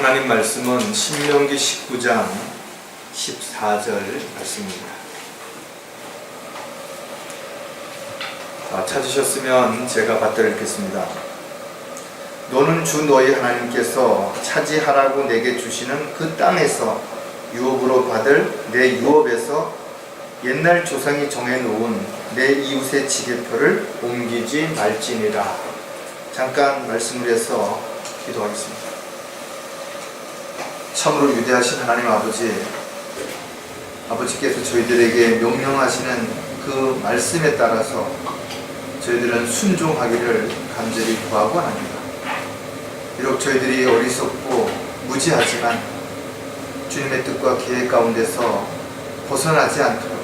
하나님 말씀은 신명기 19장 14절 말씀입니다. 찾으셨으면 제가 받들어 읽겠습니다. 너는 주 너희 하나님께서 차지하라고 내게 주시는 그 땅에서 유업으로 받을 내 유업에서 옛날 조상이 정해놓은 내 이웃의 지계표를 옮기지 말지니라. 잠깐 말씀을 해서 기도하겠습니다. 참으로 위대하신 하나님 아버지께서 저희들에게 명령하시는 그 말씀에 따라서 저희들은 순종하기를 간절히 구하고 합니다. 비록 저희들이 어리석고 무지하지만 주님의 뜻과 계획 가운데서 벗어나지 않도록,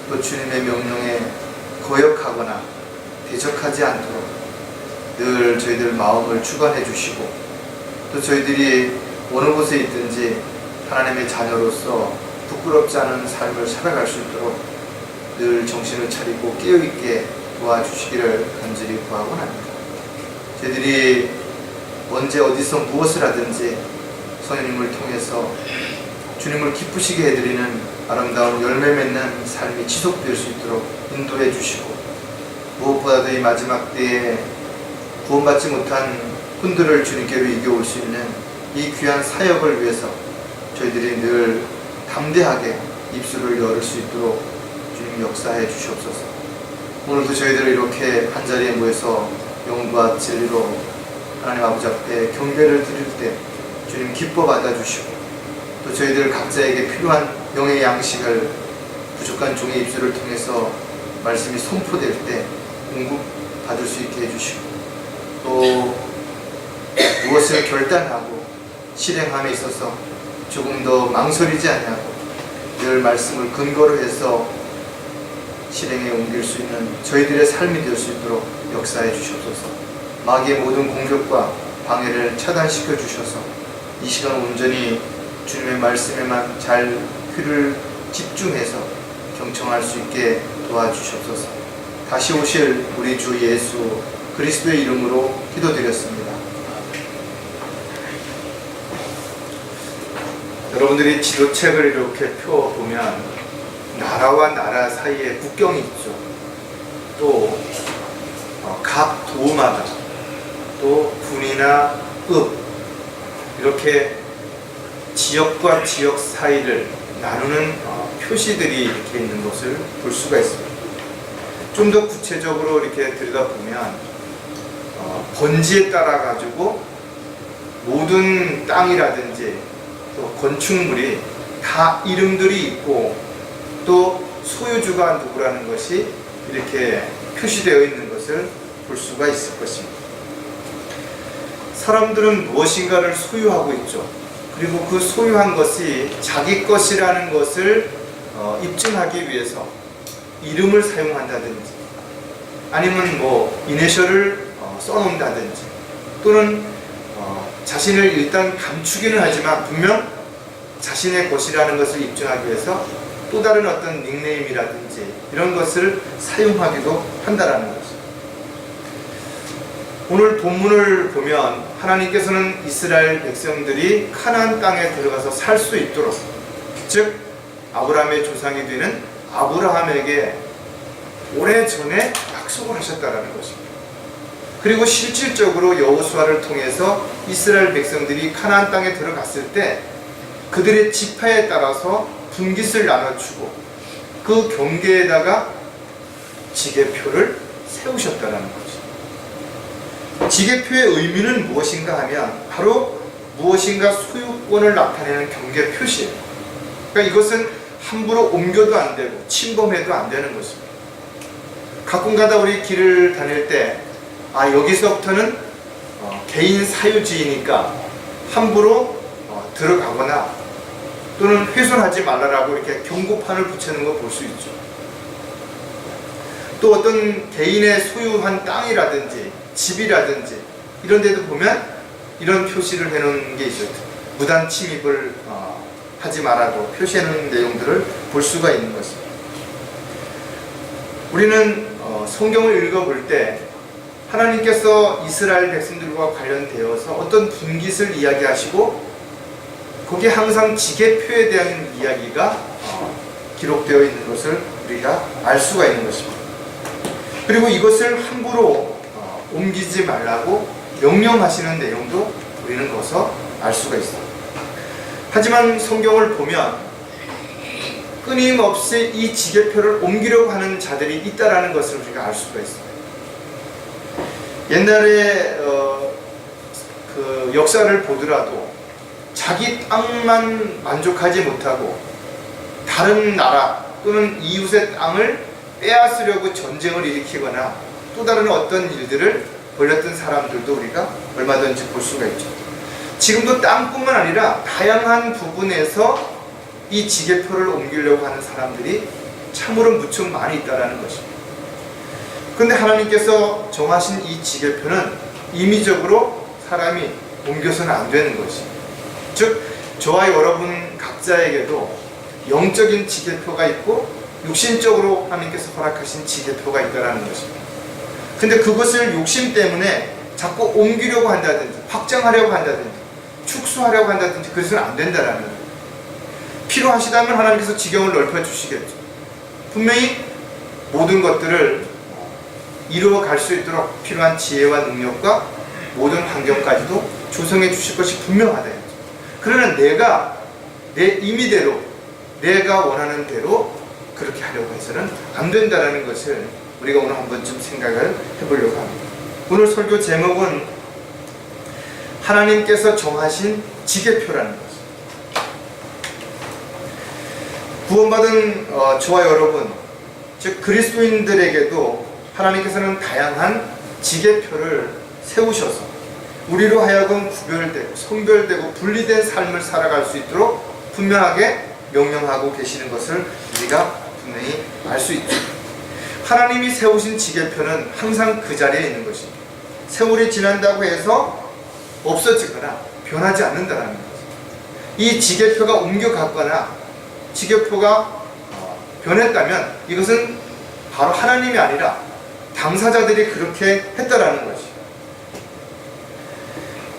또 주님의 명령에 거역하거나 대적하지 않도록 늘 저희들 마음을 주관해 주시고, 또 저희들이 어느 곳에 있든지 하나님의 자녀로서 부끄럽지 않은 삶을 살아갈 수 있도록 늘 정신을 차리고 깨어있게 도와주시기를 간절히 구하곤 합니다. 저희들이 언제 어디서 무엇을 하든지 성령님을 통해서 주님을 기쁘시게 해드리는 아름다운 열매 맺는 삶이 지속될 수 있도록 인도해 주시고, 무엇보다도 이 마지막 때에 구원받지 못한 분들을 주님께로 이겨올 수 있는 이 귀한 사역을 위해서 저희들이 늘 담대하게 입술을 열을 수 있도록 주님 역사해 주시옵소서. 오늘도 저희들을 이렇게 한자리에 모여서 영과 진리로 하나님 아버지 앞에 경배를 드릴 때 주님 기뻐 받아주시고, 또 저희들 각자에게 필요한 영의 양식을 부족한 종의 입술을 통해서 말씀이 선포될 때 공급받을 수 있게 해주시고, 또 무엇을 결단하고 실행함에 있어서 조금 더 망설이지 아니하고 늘 말씀을 근거로 해서 실행에 옮길 수 있는 저희들의 삶이 될 수 있도록 역사해 주시옵소서. 마귀의 모든 공격과 방해를 차단시켜 주셔서 이 시간 온전히 주님의 말씀에만 잘 귀를 집중해서 경청할 수 있게 도와주시옵소서. 다시 오실 우리 주 예수 그리스도의 이름으로 기도드렸습니다. 여러분들이 지도책을 이렇게 펴보면 나라와 나라 사이에 국경이 있죠. 또 각 도마다 또 군이나 읍, 이렇게 지역과 지역 사이를 나누는 표시들이 이렇게 있는 것을 볼 수가 있습니다. 좀 더 구체적으로 이렇게 들여다보면 번지에 따라 가지고 모든 땅이라든지 또 건축물이 다 이름들이 있고, 또 소유주가 누구라는 것이 이렇게 표시되어 있는 것을 볼 수가 있을 것입니다. 사람들은 무엇인가를 소유하고 있죠. 그리고 그 소유한 것이 자기 것이라는 것을 입증하기 위해서 이름을 사용한다든지, 아니면 이니셜을 써놓는다든지, 또는 자신을 일단 감추기는 하지만 분명 자신의 것이라는 것을 입증하기 위해서 또 다른 어떤 닉네임이라든지 이런 것을 사용하기도 한다라는 것입니다. 오늘 본문을 보면 하나님께서는 이스라엘 백성들이 카나안 땅에 들어가서 살 수 있도록, 즉 아브라함의 조상이 되는 아브라함에게 오래전에 약속을 하셨다라는 것입니다. 그리고 실질적으로 여호수아를 통해서 이스라엘 백성들이 카나안 땅에 들어갔을 때 그들의 지파에 따라서 분깃을 나눠주고 그 경계에다가 지계표를 세우셨다는 거죠. 지계표의 의미는 무엇인가 하면 바로 무엇인가 소유권을 나타내는 경계 표시예요. 그러니까 이것은 함부로 옮겨도 안 되고 침범해도 안 되는 것입니다. 가끔가다 우리 길을 다닐 때 여기서부터는 개인 사유지이니까 함부로 들어가거나 또는 훼손하지 말라라고 이렇게 경고판을 붙이는 거 볼 수 있죠. 또 어떤 개인의 소유한 땅이라든지 집이라든지 이런 데도 보면 이런 표시를 해놓은 게 있어요. 무단 침입을 하지 말라고 표시해놓은 내용들을 볼 수가 있는 것입니다. 우리는 성경을 읽어볼 때 하나님께서 이스라엘 백성들과 관련되어서 어떤 분깃을 이야기하시고 거기에 항상 지계표에 대한 이야기가 기록되어 있는 것을 우리가 알 수가 있는 것입니다. 그리고 이것을 함부로 옮기지 말라고 명령하시는 내용도 우리는 거기서 알 수가 있습니다. 하지만 성경을 보면 끊임없이 이 지계표를 옮기려고 하는 자들이 있다라는 것을 우리가 알 수가 있습니다. 옛날에 그 역사를 보더라도 자기 땅만 만족하지 못하고 다른 나라 또는 이웃의 땅을 빼앗으려고 전쟁을 일으키거나 또 다른 어떤 일들을 벌였던 사람들도 우리가 얼마든지 볼 수가 있죠. 지금도 땅뿐만 아니라 다양한 부분에서 이 지계표를 옮기려고 하는 사람들이 참으로 무척 많이 있다는 것입니다. 그런데 하나님께서 정하신 이 지계표는 임의적으로 사람이 옮겨서는 안 되는 것입니다. 즉 저와 여러분 각자에게도 영적인 지계표가 있고 육신적으로 하나님께서 허락하신 지계표가 있다는 것입니다. 근데 그것을 욕심 때문에 자꾸 옮기려고 한다든지 확장하려고 한다든지 축소하려고 한다든지 그것은 안 된다는 거예요. 필요하시다면 하나님께서 지경을 넓혀주시겠죠. 분명히 모든 것들을 이루어갈 수 있도록 필요한 지혜와 능력과 모든 환경까지도 조성해 주실 것이 분명하다. 그러나 내가 내 임의대로 내가 원하는 대로 그렇게 하려고 해서는 안 된다는 것을 우리가 오늘 한 번쯤 생각을 해보려고 합니다. 오늘 설교 제목은 하나님께서 정하신 지계표라는 것입니다. 구원받은 저와 여러분, 즉 그리스도인들에게도 하나님께서는 다양한 지계표를 세우셔서 우리로 하여금 구별되고 성별되고 분리된 삶을 살아갈 수 있도록 분명하게 명령하고 계시는 것을 우리가 분명히 알 수 있죠. 하나님이 세우신 지계표는 항상 그 자리에 있는 것입니다. 세월이 지난다고 해서 없어지거나 변하지 않는다는 거죠. 이 지계표가 옮겨갔거나 지계표가 변했다면 이것은 바로 하나님이 아니라 당사자들이 그렇게 했다라는 것이죠.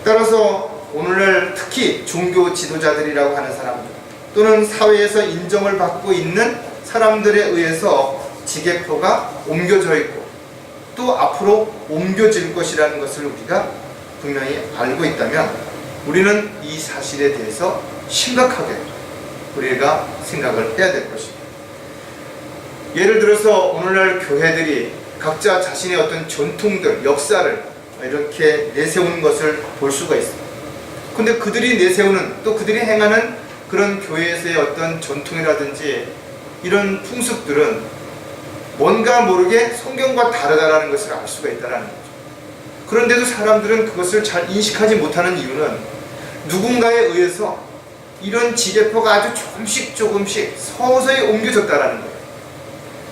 따라서 오늘날 특히 종교 지도자들이라고 하는 사람들 또는 사회에서 인정을 받고 있는 사람들에 의해서 지계표가 옮겨져 있고 또 앞으로 옮겨질 것이라는 것을 우리가 분명히 알고 있다면 우리는 이 사실에 대해서 심각하게 우리가 생각을 해야 될 것입니다. 예를 들어서 오늘날 교회들이 각자 자신의 어떤 전통들, 역사를 이렇게 내세우는 것을 볼 수가 있습니다. 근데 그들이 내세우는 또 그들이 행하는 그런 교회에서의 어떤 전통이라든지 이런 풍습들은 뭔가 모르게 성경과 다르다라는 것을 알 수가 있다는 거죠. 그런데도 사람들은 그것을 잘 인식하지 못하는 이유는 누군가에 의해서 이런 지계표가 아주 조금씩 서서히 옮겨졌다라는 거예요.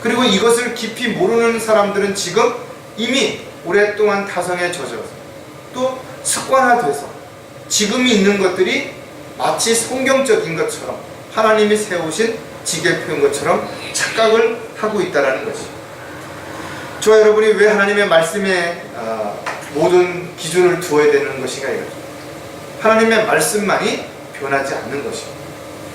그리고 이것을 깊이 모르는 사람들은 지금 이미 오랫동안 타성에 젖어서 또 습관화돼서 지금이 있는 것들이 마치 성경적인 것처럼 하나님이 세우신 지계표인 것처럼 착각을 하고 있다는 것이죠. 저와 여러분이 왜 하나님의 말씀에 모든 기준을 두어야 되는 것인가 이거죠. 하나님의 말씀만이 변하지 않는 것입니다.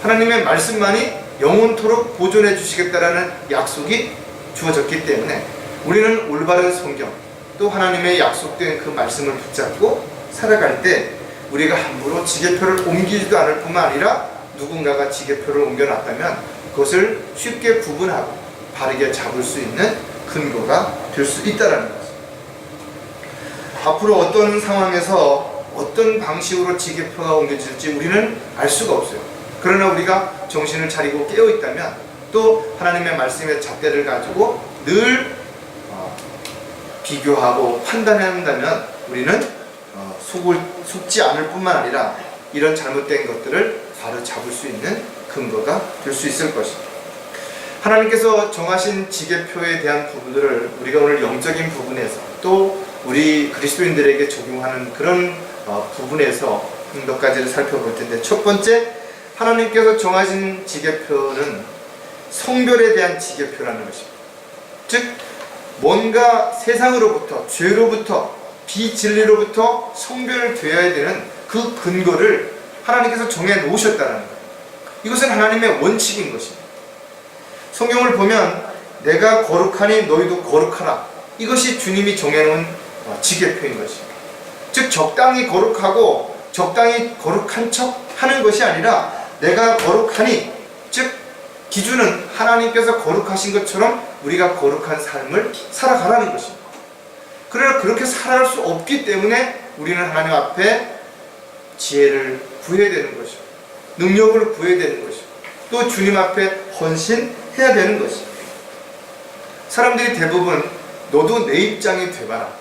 하나님의 말씀만이 영원토록 보존해 주시겠다라는 약속이 주어졌기 때문에 우리는 올바른 성경 또 하나님의 약속된 그 말씀을 붙잡고 살아갈 때 우리가 함부로 지계표를 옮기지도 않을 뿐만 아니라 누군가가 지계표를 옮겨놨다면 그것을 쉽게 구분하고 바르게 잡을 수 있는 근거가 될 수 있다는 것입니다. 앞으로 어떤 상황에서 어떤 방식으로 지계표가 옮겨질지 우리는 알 수가 없어요. 그러나 우리가 정신을 차리고 깨어있다면 또 하나님의 말씀의 잣대를 가지고 늘 비교하고 판단한다면 우리는 속지 않을 뿐만 아니라 이런 잘못된 것들을 바로 잡을 수 있는 근거가 될 수 있을 것입니다. 하나님께서 정하신 지계표에 대한 부분들을 우리가 오늘 영적인 부분에서 또 우리 그리스도인들에게 적용하는 그런 부분에서 몇 가지를 살펴볼 텐데, 첫 번째, 하나님께서 정하신 지계표는 성별에 대한 지계표라는 것입니다. 즉 뭔가 세상으로부터, 죄로부터, 비진리로부터 성별되어야 되는 그 근거를 하나님께서 정해 놓으셨다는 거예요. 이것은 하나님의 원칙인 것입니다. 성경을 보면 내가 거룩하니 너희도 거룩하라. 이것이 주님이 정해놓은 지계표인 것입니다. 즉 적당히 거룩하고 적당히 거룩한 척 하는 것이 아니라 내가 거룩하니, 즉 기준은 하나님께서 거룩하신 것처럼 우리가 거룩한 삶을 살아가라는 것입니다. 그러나 그렇게 살아갈 수 없기 때문에 우리는 하나님 앞에 지혜를 구해야 되는 것이고 능력을 구해야 되는 것이고 또 주님 앞에 헌신해야 되는 것입니다. 사람들이 대부분 너도 내 입장이 돼봐라,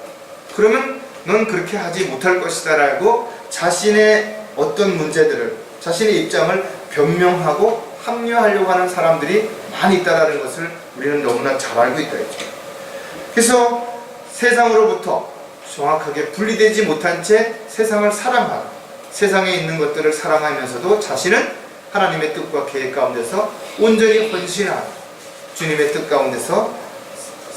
그러면 넌 그렇게 하지 못할 것이다 라고 자신의 어떤 문제들을, 자신의 입장을 변명하고 합리화하려고 하는 사람들이 많이 있다는 것을 우리는 너무나 잘 알고 있다 했죠. 그래서 세상으로부터 정확하게 분리되지 못한 채 세상을 사랑하고 세상에 있는 것들을 사랑하면서도 자신은 하나님의 뜻과 계획 가운데서 온전히 헌신하고 주님의 뜻 가운데서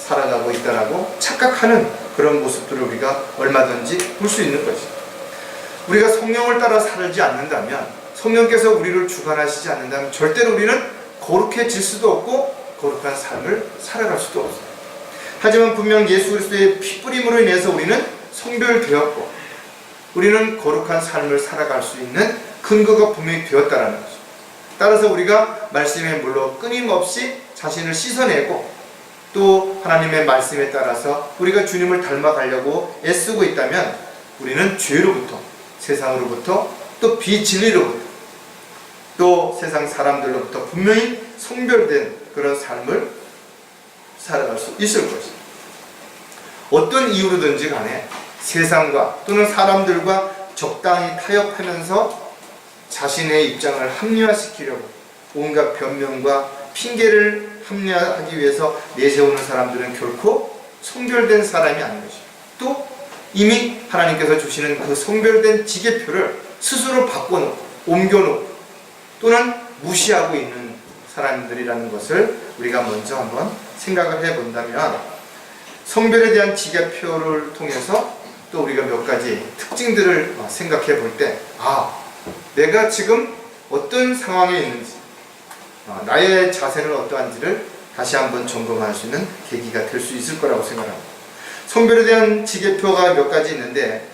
살아가고 있다라고 착각하는 그런 모습들을 우리가 얼마든지 볼 수 있는 것입니다. 우리가 성령을 따라 살지 않는다면, 성령께서 우리를 주관하시지 않는다면 절대로 우리는 거룩해질 수도 없고 거룩한 삶을 살아갈 수도 없어요. 하지만 분명 예수 그리스도의 피뿌림으로 인해서 우리는 성별되었고 우리는 거룩한 삶을 살아갈 수 있는 근거가 분명히 되었다는 거죠. 따라서 우리가 말씀에 물러 끊임없이 자신을 씻어내고 또 하나님의 말씀에 따라서 우리가 주님을 닮아가려고 애쓰고 있다면 우리는 죄로부터, 세상으로부터, 또 비진리로부터, 또 세상 사람들로부터 분명히 성별된 그런 삶을 살아갈 수 있을 것입니다. 어떤 이유로든지 간에 세상과 또는 사람들과 적당히 타협하면서 자신의 입장을 합리화시키려고 온갖 변명과 핑계를 합리화하기 위해서 내세우는 사람들은 결코 성별된 사람이 아닌 것입니다. 또 이미 하나님께서 주시는 그 성별된 지계표를 스스로 바꿔놓고 옮겨놓고 또는 무시하고 있는 사람들이라는 것을 우리가 먼저 한번 생각을 해본다면, 성별에 대한 지계표를 통해서 또 우리가 몇 가지 특징들을 생각해 볼 때, 내가 지금 어떤 상황에 있는지, 나의 자세는 어떠한지를 다시 한번 점검할 수 있는 계기가 될 수 있을 거라고 생각합니다. 성별에 대한 지계표가 몇 가지 있는데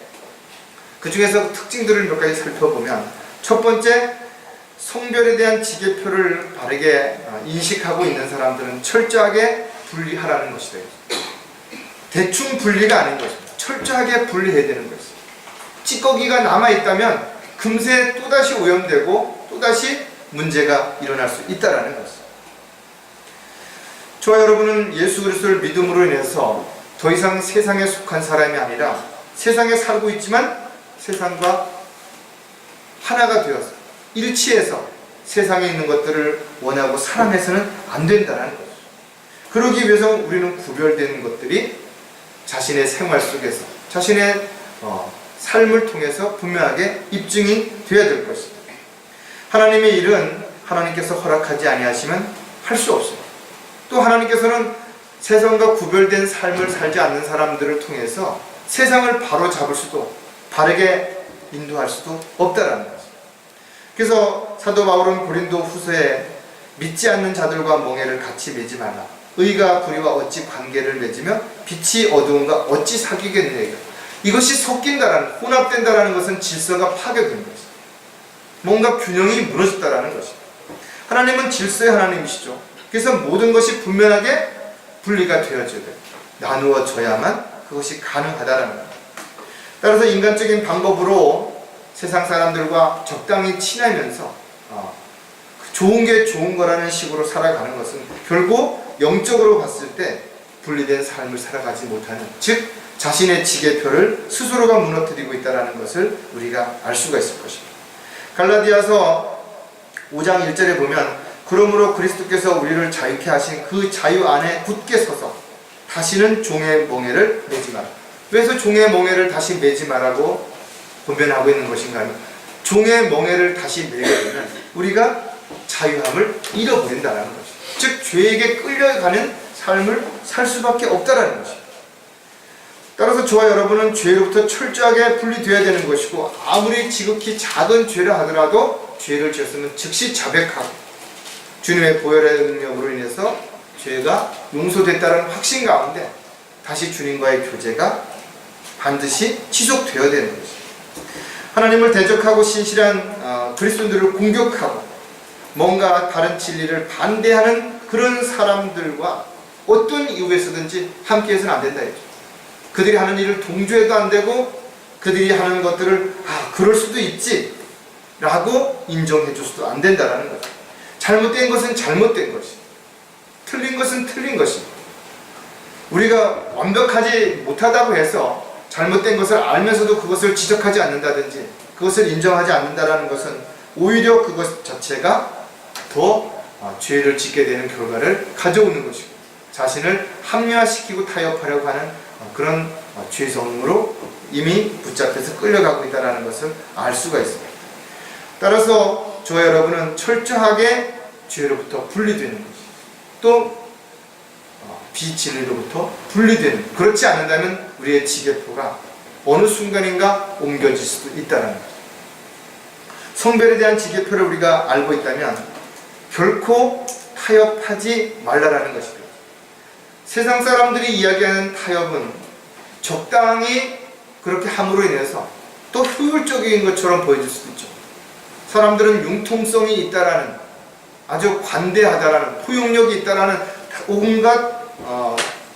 그 중에서 특징들을 몇 가지 살펴보면, 첫 번째, 성별에 대한 지계표를 바르게 인식하고 있는 사람들은 철저하게 분리하라는 것이다. 대충 분리가 아닌 것입니다. 철저하게 분리해야 되는 것입니다. 찌꺼기가 남아있다면 금세 또다시 오염되고 또다시 문제가 일어날 수 있다는 것입니다. 저와 여러분은 예수 그리스도를 믿음으로 인해서 더 이상 세상에 속한 사람이 아니라 세상에 살고 있지만 세상과 하나가 되어서 일치해서 세상에 있는 것들을 원하고 사랑해서는 안 된다는 것이죠. 그러기 위해서 우리는 구별되는 것들이 자신의 생활 속에서 자신의 삶을 통해서 분명하게 입증이 되어야 될 것입니다. 하나님의 일은 하나님께서 허락하지 아니하시면 할 수 없습니다. 또 하나님께서는 세상과 구별된 삶을 살지 않는 사람들을 통해서 세상을 바로 잡을 수도 바르게 인도할 수도 없다라는 거죠. 그래서 사도 바울은 고린도 후서에 믿지 않는 자들과 멍에를 같이 매지 말라. 의가 불의와 어찌 관계를 맺으며 빛이 어두움과 어찌 사귀겠느냐. 이것이 섞인다라는, 혼합된다라는 것은 질서가 파괴된 것입니다. 뭔가 균형이 무너졌다라는 것입니다. 하나님은 질서의 하나님이시죠. 그래서 모든 것이 분명하게 분리가 되어져야 돼요. 나누어져야만 그것이 가능하다라는 겁니다. 따라서 인간적인 방법으로 세상 사람들과 적당히 친하면서 좋은 게 좋은 거라는 식으로 살아가는 것은 결국 영적으로 봤을 때 분리된 삶을 살아가지 못하는, 즉 자신의 지계표를 스스로가 무너뜨리고 있다는 것을 우리가 알 수가 있을 것입니다. 갈라디아서 5장 1절에 보면, 그러므로 그리스도께서 우리를 자유케 하신 그 자유 안에 굳게 서서 다시는 종의 멍에를 매지 마라. 그래서 종의 멍에를 다시 매지 마라고 권면하고 있는 것인가요? 종의 멍에를 다시 매게 되면 우리가 자유함을 잃어버린다는 것이죠. 즉 죄에게 끌려가는 삶을 살 수밖에 없다는 것입니다. 따라서 저와 여러분은 죄로부터 철저하게 분리되어야 되는 것이고, 아무리 지극히 작은 죄를 하더라도 죄를 지었으면 즉시 자백하고 주님의 보혈의 능력으로 인해서 죄가 용서됐다는 확신 가운데 다시 주님과의 교제가 반드시 지속되어야 되는 것입니다. 하나님을 대적하고 신실한 그리스도인들을 공격하고 뭔가 다른 진리를 반대하는 그런 사람들과 어떤 이유에서든지 함께해서는 안 된다 했죠. 그들이 하는 일을 동조해도 안 되고, 그들이 하는 것들을 그럴 수도 있지 라고 인정해 줘서도 안 된다라는 거죠. 잘못된 것은 잘못된 것이, 틀린 것은 틀린 것이, 우리가 완벽하지 못하다고 해서 잘못된 것을 알면서도 그것을 지적하지 않는다든지 그것을 인정하지 않는다라는 것은 오히려 그것 자체가 더 죄를 짓게 되는 결과를 가져오는 것이고, 자신을 합리화시키고 타협하려고 하는 그런 죄성으로 이미 붙잡혀서 끌려가고 있다는 것을 알 수가 있습니다. 따라서 저와 여러분은 철저하게 죄로부터 분리되는 것이, 또 비진리로부터 분리되는, 그렇지 않는다면 우리의 지계표가 어느 순간인가 옮겨질 수도 있다는 거죠. 성별에 대한 지계표를 우리가 알고 있다면 결코 타협하지 말라라는 것입니다. 세상 사람들이 이야기하는 타협은 적당히 그렇게 함으로 인해서 또 효율적인 것처럼 보여질 수도 있죠. 사람들은 융통성이 있다라는, 아주 관대하다라는, 포용력이 있다라는 온갖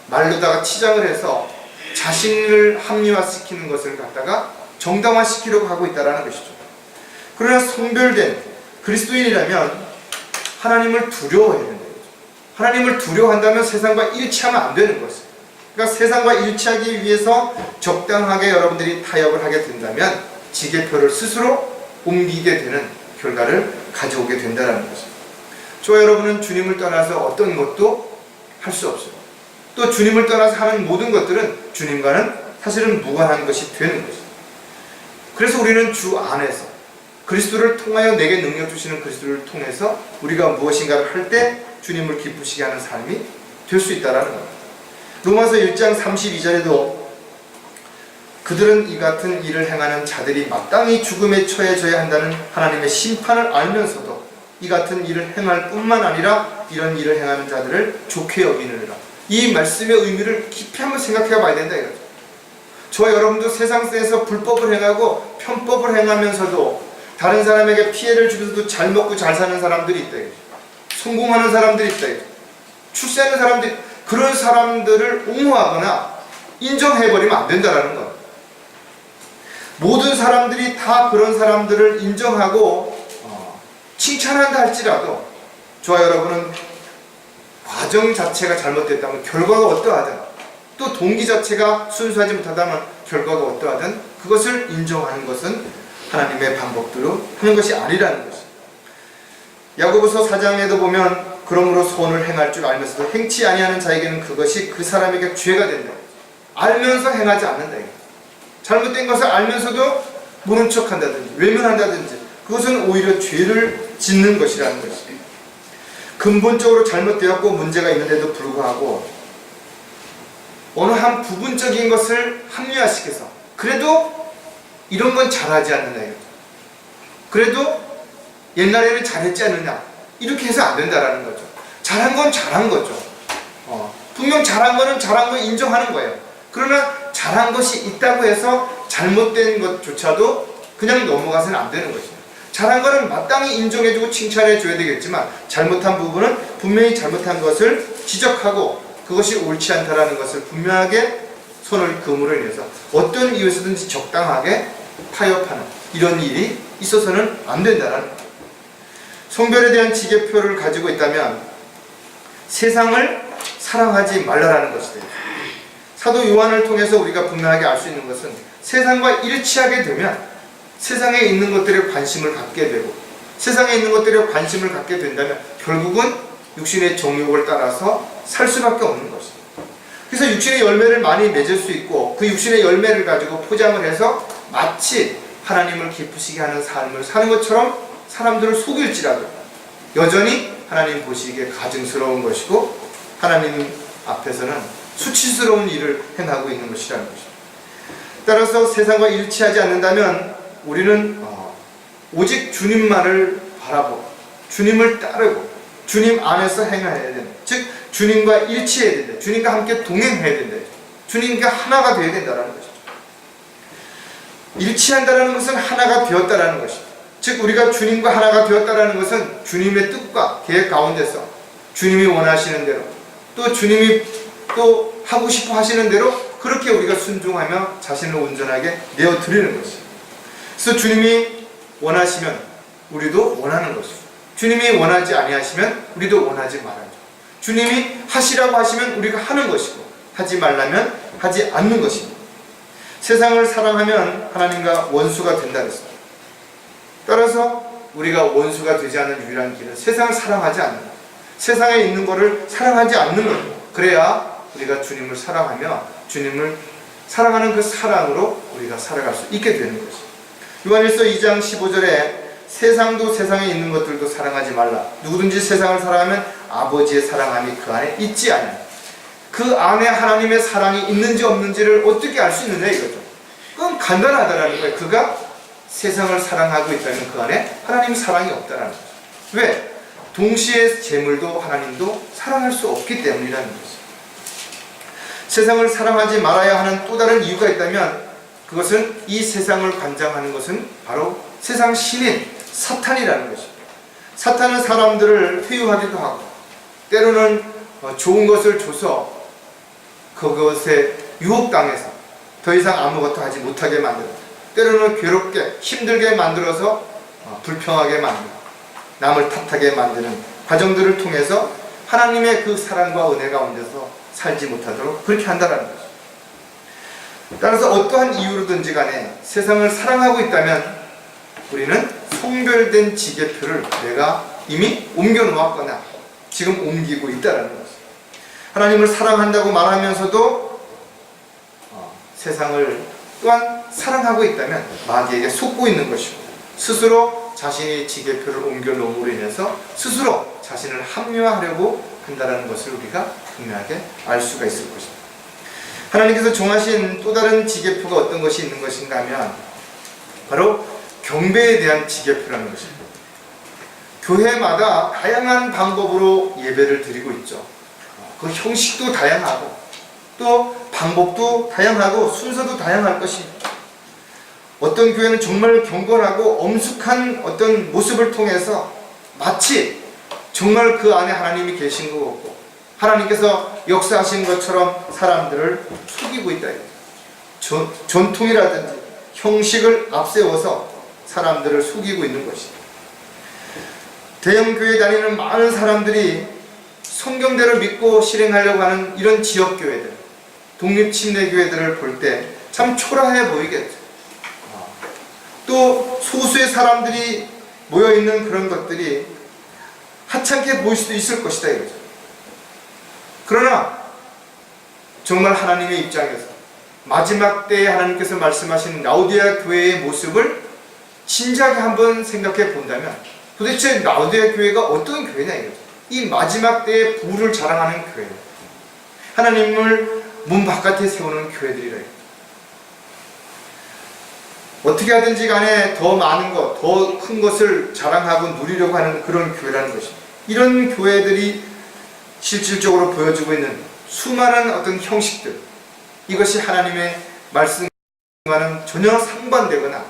말로다가 치장을 해서 자신을 합리화시키는 것을 갖다가 정당화시키려고 하고 있다라는 것이죠. 그러나 성별된 그리스도인이라면 하나님을 두려워해야 된다. 하나님을 두려워한다면 세상과 일치하면 안 되는 것이에요. 그러니까 세상과 일치하기 위해서 적당하게 여러분들이 타협을 하게 된다면 지계표를 스스로 옮기게 되는 결과를 가져오게 된다는 것이죠. 저와 여러분은 주님을 떠나서 어떤 것도 할 수 없어요. 또 주님을 떠나서 하는 모든 것들은 주님과는 사실은 무관한 것이 되는 것이죠. 그래서 우리는 주 안에서 그리스도를 통하여 내게 능력 주시는 그리스도를 통해서 우리가 무엇인가를 할 때 주님을 기쁘시게 하는 삶이 될 수 있다는 겁니다. 로마서 1장 32절에도 그들은 이 같은 일을 행하는 자들이 마땅히 죽음에 처해져야 한다는 하나님의 심판을 알면서도 이 같은 일을 행할 뿐만 아니라 이런 일을 행하는 자들을 좋게 여기느니라. 이 말씀의 의미를 깊이 한번 생각해 봐야 된다 이거죠. 저와 여러분도 세상에서 불법을 행하고 편법을 행하면서도 다른 사람에게 피해를 주면서도 잘 먹고 잘 사는 사람들이 있다 이거죠. 성공하는 사람들이 있다 이거죠. 출세하는 사람들이, 그런 사람들을 옹호하거나 인정해버리면 안 된다는 거예요. 모든 사람들이 다 그런 사람들을 인정하고 칭찬한다 할지라도 저와 여러분은 과정 자체가 잘못됐다면 결과가 어떠하든, 또 동기 자체가 순수하지 못하다면 결과가 어떠하든 그것을 인정하는 것은 하나님의 방법대로 하는 것이 아니라는 것이죠. 야고보서 4장에도 보면 그러므로 선을 행할 줄 알면서도 행치 아니하는 자에게는 그것이 그 사람에게 죄가 된다. 알면서 행하지 않는다. 잘못된 것을 알면서도 모른 척한다든지 외면한다든지 그것은 오히려 죄를 짓는 것이라는 것이죠. 근본적으로 잘못되었고 문제가 있는데도 불구하고 어느 한 부분적인 것을 합리화시켜서 그래도 이런 건 잘하지 않느냐, 그래도 옛날에는 잘했지 않느냐, 이렇게 해서 안 된다라는 거죠. 잘한 건 잘한 거죠. 분명 잘한 거는 잘한 거 인정하는 거예요. 그러나 잘한 것이 있다고 해서 잘못된 것조차도 그냥 넘어가서는 안 되는 것이죠. 잘한 거는 마땅히 인정해주고 칭찬해줘야 되겠지만 잘못한 부분은 분명히 잘못한 것을 지적하고 그것이 옳지 않다라는 것을 분명하게 손을 그음으로 인해서 어떤 이유에서든지 적당하게 타협하는 이런 일이 있어서는 안 된다는 거예요. 성별에 대한 지계표를 가지고 있다면 세상을 사랑하지 말라라는 것이다. 사도 요한을 통해서 우리가 분명하게 알 수 있는 것은 세상과 일치하게 되면 세상에 있는 것들에 관심을 갖게 되고 세상에 있는 것들에 관심을 갖게 된다면 결국은 육신의 정욕을 따라서 살 수밖에 없는 것이죠. 그래서 육신의 열매를 많이 맺을 수 있고 그 육신의 열매를 가지고 포장을 해서 마치 하나님을 기쁘시게 하는 삶을 사는 것처럼 사람들을 속일지라도 여전히 하나님 보시기에 가증스러운 것이고 하나님 앞에서는 수치스러운 일을 행하고 있는 것이라는 것입니다. 따라서 세상과 일치하지 않는다면 우리는 오직 주님만을 바라보고 주님을 따르고 주님 안에서 행해야 된다. 즉 주님과 일치해야 된다. 주님과 함께 동행해야 된다. 주님과 하나가 되어야 된다는 것이죠. 일치한다는 것은 하나가 되었다는 것이죠. 즉 우리가 주님과 하나가 되었다는 것은 주님의 뜻과 계획 가운데서 주님이 원하시는 대로 또 주님이 또 하고 싶어 하시는 대로 그렇게 우리가 순종하며 자신을 온전하게 내어드리는 것이죠. 그래서 주님이 원하시면 우리도 원하는 것이죠. 주님이 원하지 아니하시면 우리도 원하지 말아야죠. 주님이 하시라고 하시면 우리가 하는 것이고 하지 말라면 하지 않는 것입니다. 세상을 사랑하면 하나님과 원수가 된다 그랬습니다. 따라서 우리가 원수가 되지 않는 유일한 길은 세상을 사랑하지 않는 것, 세상에 있는 것을 사랑하지 않는 것입니다. 그래야 우리가 주님을 사랑하며 주님을 사랑하는 그 사랑으로 우리가 살아갈 수 있게 되는 것입니다. 요한일서 2장 15절에 세상도 세상에 있는 것들도 사랑하지 말라. 누구든지 세상을 사랑하면 아버지의 사랑함이 그 안에 있지 않아요. 그 안에 하나님의 사랑이 있는지 없는지를 어떻게 알 수 있느냐 이거죠. 그건 간단하다라는 거예요. 그가 세상을 사랑하고 있다면 그 안에 하나님의 사랑이 없다라는 거죠. 왜? 동시에 재물도 하나님도 사랑할 수 없기 때문이라는 거죠. 세상을 사랑하지 말아야 하는 또 다른 이유가 있다면 그것은 이 세상을 관장하는 것은 바로 세상 신인 사탄이라는 것입니다. 사탄은 사람들을 회유하기도 하고 때로는 좋은 것을 줘서 그것에 유혹당해서 더 이상 아무것도 하지 못하게 만들고 때로는 괴롭게 힘들게 만들어서 불평하게 만들고 남을 탓하게 만드는 과정들을 통해서 하나님의 그 사랑과 은혜 가운데서 살지 못하도록 그렇게 한다는 거죠. 따라서 어떠한 이유로든지 간에 세상을 사랑하고 있다면 우리는 성별된 지계표를 내가 이미 옮겨놓았거나 지금 옮기고 있다는 것입니다. 하나님을 사랑한다고 말하면서도 세상을 또한 사랑하고 있다면 마귀에게 속고 있는 것이고 스스로 자신의 지계표를 옮겨놓음으로 인해서 스스로 자신을 합리화하려고 한다는 것을 우리가 분명하게 알 수가 있을 것입니다. 하나님께서 정하신 또 다른 지계표가 어떤 것이 있는 것인가 하면 바로 경배에 대한 지계표라는 것입니다. 교회마다 다양한 방법으로 예배를 드리고 있죠. 그 형식도 다양하고 또 방법도 다양하고 순서도 다양할 것입니다. 어떤 교회는 정말 경건하고 엄숙한 어떤 모습을 통해서 마치 정말 그 안에 하나님이 계신 것 같고 하나님께서 역사하신 것처럼 사람들을 속이고 있다. 전통이라든지 형식을 앞세워서 사람들을 속이고 있는 것입니다. 대형교회 다니는 많은 사람들이 성경대로 믿고 실행하려고 하는 이런 지역교회들, 독립침례교회들을 볼 때 참 초라해 보이겠죠. 또 소수의 사람들이 모여있는 그런 것들이 하찮게 보일 수도 있을 것이다 이거죠. 그러나 정말 하나님의 입장에서 마지막 때에 하나님께서 말씀하신 라오디아 교회의 모습을 진지하게 한번 생각해 본다면 도대체 라오디아 교회가 어떤 교회냐 이거죠. 이 마지막 때에 부를 자랑하는 교회, 하나님을 문 바깥에 세우는 교회들이라. 어떻게 하든지 간에 더 많은 것, 더 큰 것을 자랑하고 누리려고 하는 그런 교회라는 것입니다. 이런 교회들이 실질적으로 보여주고 있는 수많은 어떤 형식들, 이것이 하나님의 말씀과는 전혀 상반되거나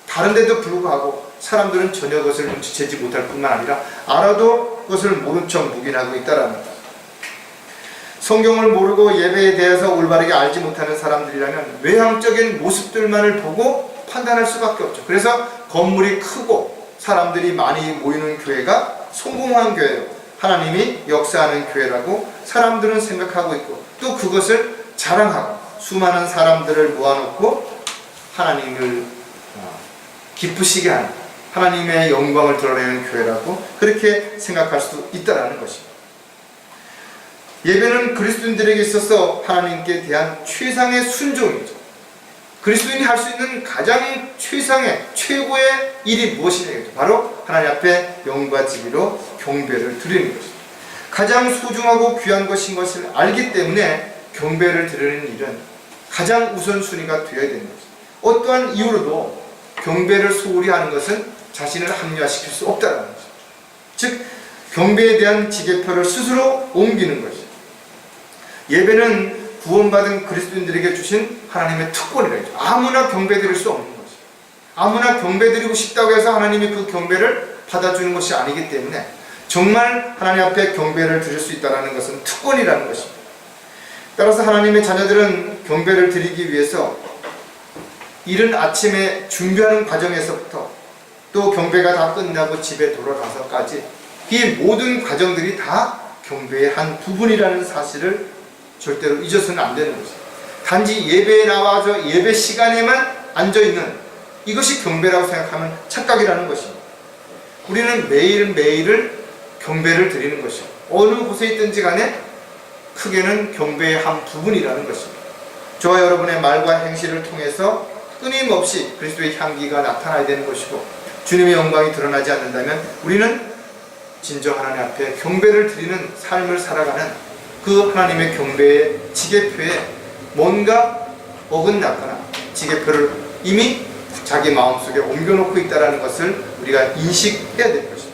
다른데도 불구하고 사람들은 전혀 그것을 눈치채지 못할 뿐만 아니라 알아도 그것을 모른 척 묵인하고 있다는 것. 성경을 모르고 예배에 대해서 올바르게 알지 못하는 사람들이라면 외향적인 모습들만을 보고 판단할 수밖에 없죠. 그래서 건물이 크고 사람들이 많이 모이는 교회가 성공한 교회요, 하나님이 역사하는 교회라고 사람들은 생각하고 있고 또 그것을 자랑하고 수많은 사람들을 모아놓고 하나님을 기쁘시게 하는 하나님의 영광을 드러내는 교회라고 그렇게 생각할 수도 있다는 것입니다. 예배는 그리스도인들에게 있어서 하나님께 대한 최상의 순종이죠. 그리스도인이 할 수 있는 가장 최상의 최고의 일이 무엇이냐, 바로 하나님 앞에 영과 진리로 경배를 드리는 것입니다. 가장 소중하고 귀한 것인 것을 알기 때문에 경배를 드리는 일은 가장 우선순위가 되어야 되는 것입니다. 어떠한 이유로도 경배를 소홀히 하는 것은 자신을 합리화시킬 수 없다는 것입니다. 즉 경배에 대한 지계표를 스스로 옮기는 것이죠. 예배는 구원받은 그리스도인들에게 주신 하나님의 특권이라죠. 아무나 경배드릴 수 없는 것이죠. 아무나 경배드리고 싶다고 해서 하나님이 그 경배를 받아주는 것이 아니기 때문에 정말 하나님 앞에 경배를 드릴 수 있다는 것은 특권이라는 것입니다. 따라서 하나님의 자녀들은 경배를 드리기 위해서 이른 아침에 준비하는 과정에서부터 또 경배가 다 끝나고 집에 돌아가서까지 이 모든 과정들이 다 경배의 한 부분이라는 사실을 절대로 잊어서는 안 되는 것입니다. 단지 예배에 나와서 예배 시간에만 앉아있는 이것이 경배라고 생각하면 착각이라는 것입니다. 우리는 매일매일을 경배를 드리는 것이죠. 어느 곳에 있든지 간에 크게는 경배의 한 부분이라는 것입니다. 저와 여러분의 말과 행실을 통해서 끊임없이 그리스도의 향기가 나타나야 되는 것이고 주님의 영광이 드러나지 않는다면 우리는 진정 하나님 앞에 경배를 드리는 삶을 살아가는 그 하나님의 경배의 지계표에 뭔가 어긋나거나 지계표를 이미 자기 마음속에 옮겨놓고 있다는 것을 우리가 인식해야 될 것입니다.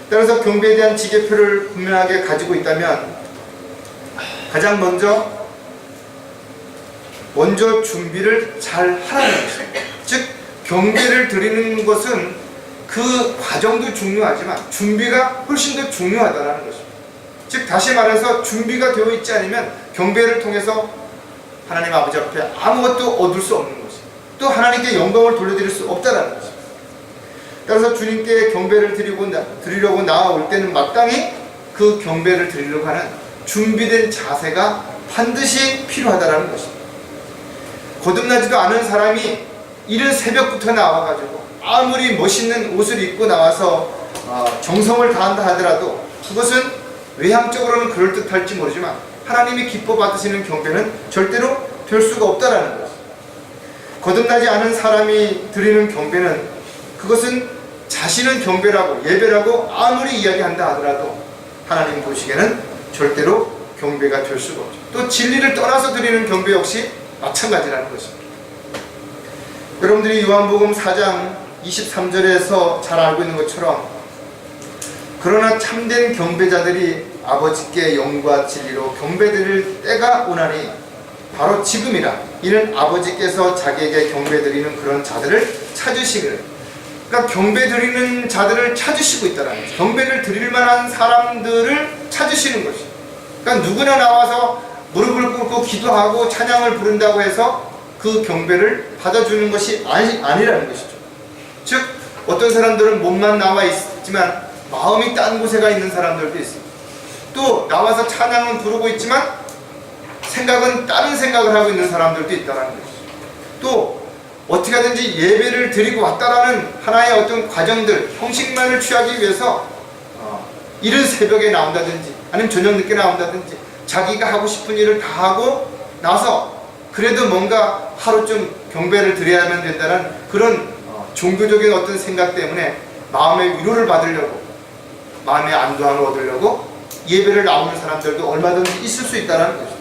따라서 경배에 대한 지계표를 분명하게 가지고 있다면 가장 먼저 준비를 잘 하라는 것입니다. 즉 경배를 드리는 것은 그 과정도 중요하지만 준비가 훨씬 더 중요하다는 것입니다. 즉 다시 말해서 준비가 되어 있지 않으면 경배를 통해서 하나님 아버지 앞에 아무것도 얻을 수 없는 것입니다. 또 하나님께 영광을 돌려드릴 수 없다는 것입니다. 따라서 주님께 경배를 드리려고 나아올 때는 마땅히 그 경배를 드리려고 하는 준비된 자세가 반드시 필요하다는 것입니다. 거듭나지도 않은 사람이 이른 새벽부터 나와가지고 아무리 멋있는 옷을 입고 나와서 정성을 다한다 하더라도 그것은 외향적으로는 그럴듯할지 모르지만 하나님이 기뻐 받으시는 경배는 절대로 될 수가 없다는 것입니다. 거듭나지 않은 사람이 드리는 경배는 그것은 자신은 경배라고 예배라고 아무리 이야기한다 하더라도 하나님 보시기에는 절대로 경배가 될 수가 없죠. 또 진리를 떠나서 드리는 경배 역시 마찬가지라는 것입니다. 여러분들이 요한복음 4장 23절에서 잘 알고 있는 것처럼 그러나 참된 경배자들이 아버지께 영과 진리로 경배드릴 때가 오나니 바로 지금이라. 이는 아버지께서 자기에게 경배드리는 그런 자들을 찾으시기를. 그러니까 경배드리는 자들을 찾으시고 있다는 거죠. 경배를 드릴 만한 사람들을 찾으시는 것이죠. 그러니까 누구나 나와서 무릎을 꿇고 기도하고 찬양을 부른다고 해서 그 경배를 받아주는 것이 아니라는 것이죠. 즉 어떤 사람들은 몸만 나와 있지만 마음이 딴 곳에 가 있는 사람들도 있습니다. 또 나와서 찬양은 부르고 있지만 생각은 다른 생각을 하고 있는 사람들도 있다는 것이죠. 또 어떻게 하든지 예배를 드리고 왔다라는 하나의 어떤 과정들, 형식만을 취하기 위해서 이른 새벽에 나온다든지 아니면 저녁 늦게 나온다든지 자기가 하고 싶은 일을 다 하고 나서 그래도 뭔가 하루 좀 경배를 드려야만 된다는 그런 종교적인 어떤 생각 때문에 마음의 위로를 받으려고 마음의 안도함을 얻으려고 예배를 나오는 사람들도 얼마든지 있을 수 있다는 것입니다.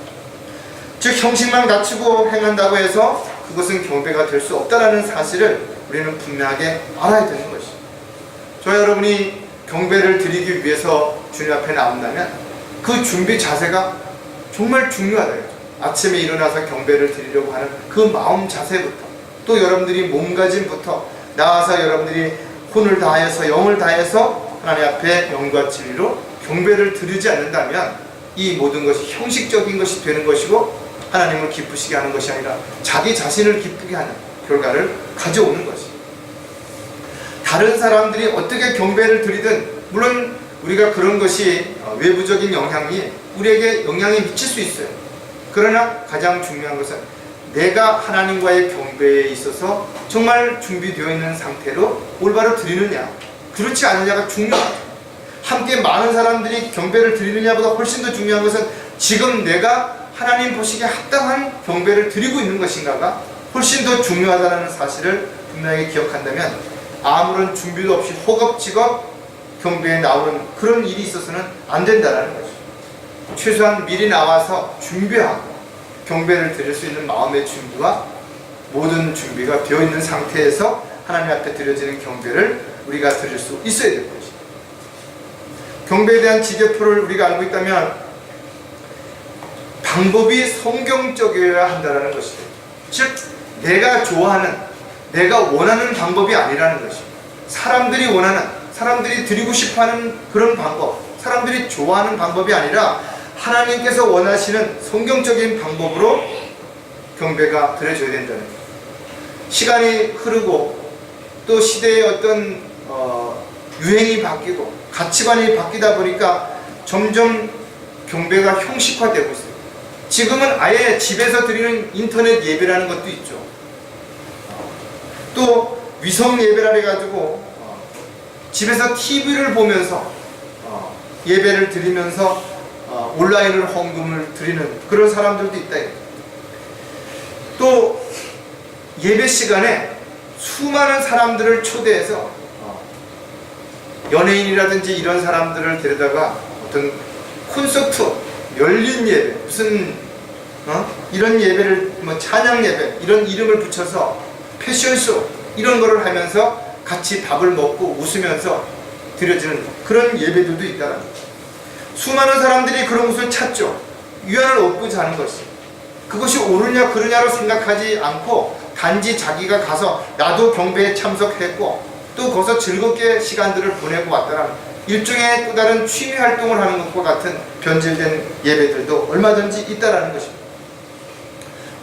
즉 형식만 갖추고 행한다고 해서 그것은 경배가 될 수 없다는 사실을 우리는 분명하게 알아야 되는 것입니다. 저와 여러분이 경배를 드리기 위해서 주님 앞에 나온다면 그 준비 자세가 정말 중요하다. 아침에 일어나서 경배를 드리려고 하는 그 마음 자세부터 또 여러분들이 몸가짐부터 나와서 여러분들이 혼을 다해서 영을 다해서 하나님 앞에 영과 진리로 경배를 드리지 않는다면 이 모든 것이 형식적인 것이 되는 것이고 하나님을 기쁘시게 하는 것이 아니라 자기 자신을 기쁘게 하는 결과를 가져오는 것입니다. 다른 사람들이 어떻게 경배를 드리든 물론 우리가 그런 것이 외부적인 영향이 우리에게 영향이 미칠 수 있어요. 그러나 가장 중요한 것은 내가 하나님과의 경배에 있어서 정말 준비되어 있는 상태로 올바로 드리느냐 그렇지 않느냐가 중요하죠. 함께 많은 사람들이 경배를 드리느냐보다 훨씬 더 중요한 것은 지금 내가 하나님 보시기에 합당한 경배를 드리고 있는 것인가가 훨씬 더 중요하다는 사실을 분명히 기억한다면 아무런 준비도 없이 허겁지겁 경배에 나오는 그런 일이 있어서는 안 된다는 것이죠. 최소한 미리 나와서 준비하고 경배를 드릴 수 있는 마음의 준비와 모든 준비가 되어 있는 상태에서 하나님 앞에 드려지는 경배를 우리가 드릴 수 있어야 될 것입니다. 경배에 대한 지계표를 우리가 알고 있다면 방법이 성경적이어야 한다는 것이죠. 즉 내가 좋아하는, 내가 원하는 방법이 아니라는 것입니다. 사람들이 원하는, 사람들이 드리고 싶어하는 그런 방법, 사람들이 좋아하는 방법이 아니라 하나님께서 원하시는 성경적인 방법으로 경배가 드려져야 된다는 거예요. 시간이 흐르고 또 시대의 어떤 유행이 바뀌고 가치관이 바뀌다 보니까 점점 경배가 형식화되고 있어요. 지금은 아예 집에서 드리는 인터넷 예배라는 것도 있죠. 또 위성 예배라 해가지고 집에서 TV를 보면서 예배를 드리면서 온라인으로 헌금을 드리는 그런 사람들도 있다. 또 예배 시간에 수많은 사람들을 초대해서 연예인이라든지 이런 사람들을 데려다가 어떤 콘서트, 열린 예배, 무슨 이런 예배를 뭐 찬양 예배 이런 이름을 붙여서 패션쇼 이런 거를 하면서 같이 밥을 먹고 웃으면서 드려지는 그런 예배들도 있다는 거죠. 수많은 사람들이 그런 것을 찾죠. 위안을 얻고자 하는 것이. 그것이 옳으냐 그르냐로 생각하지 않고 단지 자기가 가서 나도 경배에 참석했고 또 거기서 즐겁게 시간들을 보내고 왔다는 일종의 또 다른 취미 활동을 하는 것과 같은 변질된 예배들도 얼마든지 있다라는 것입니다.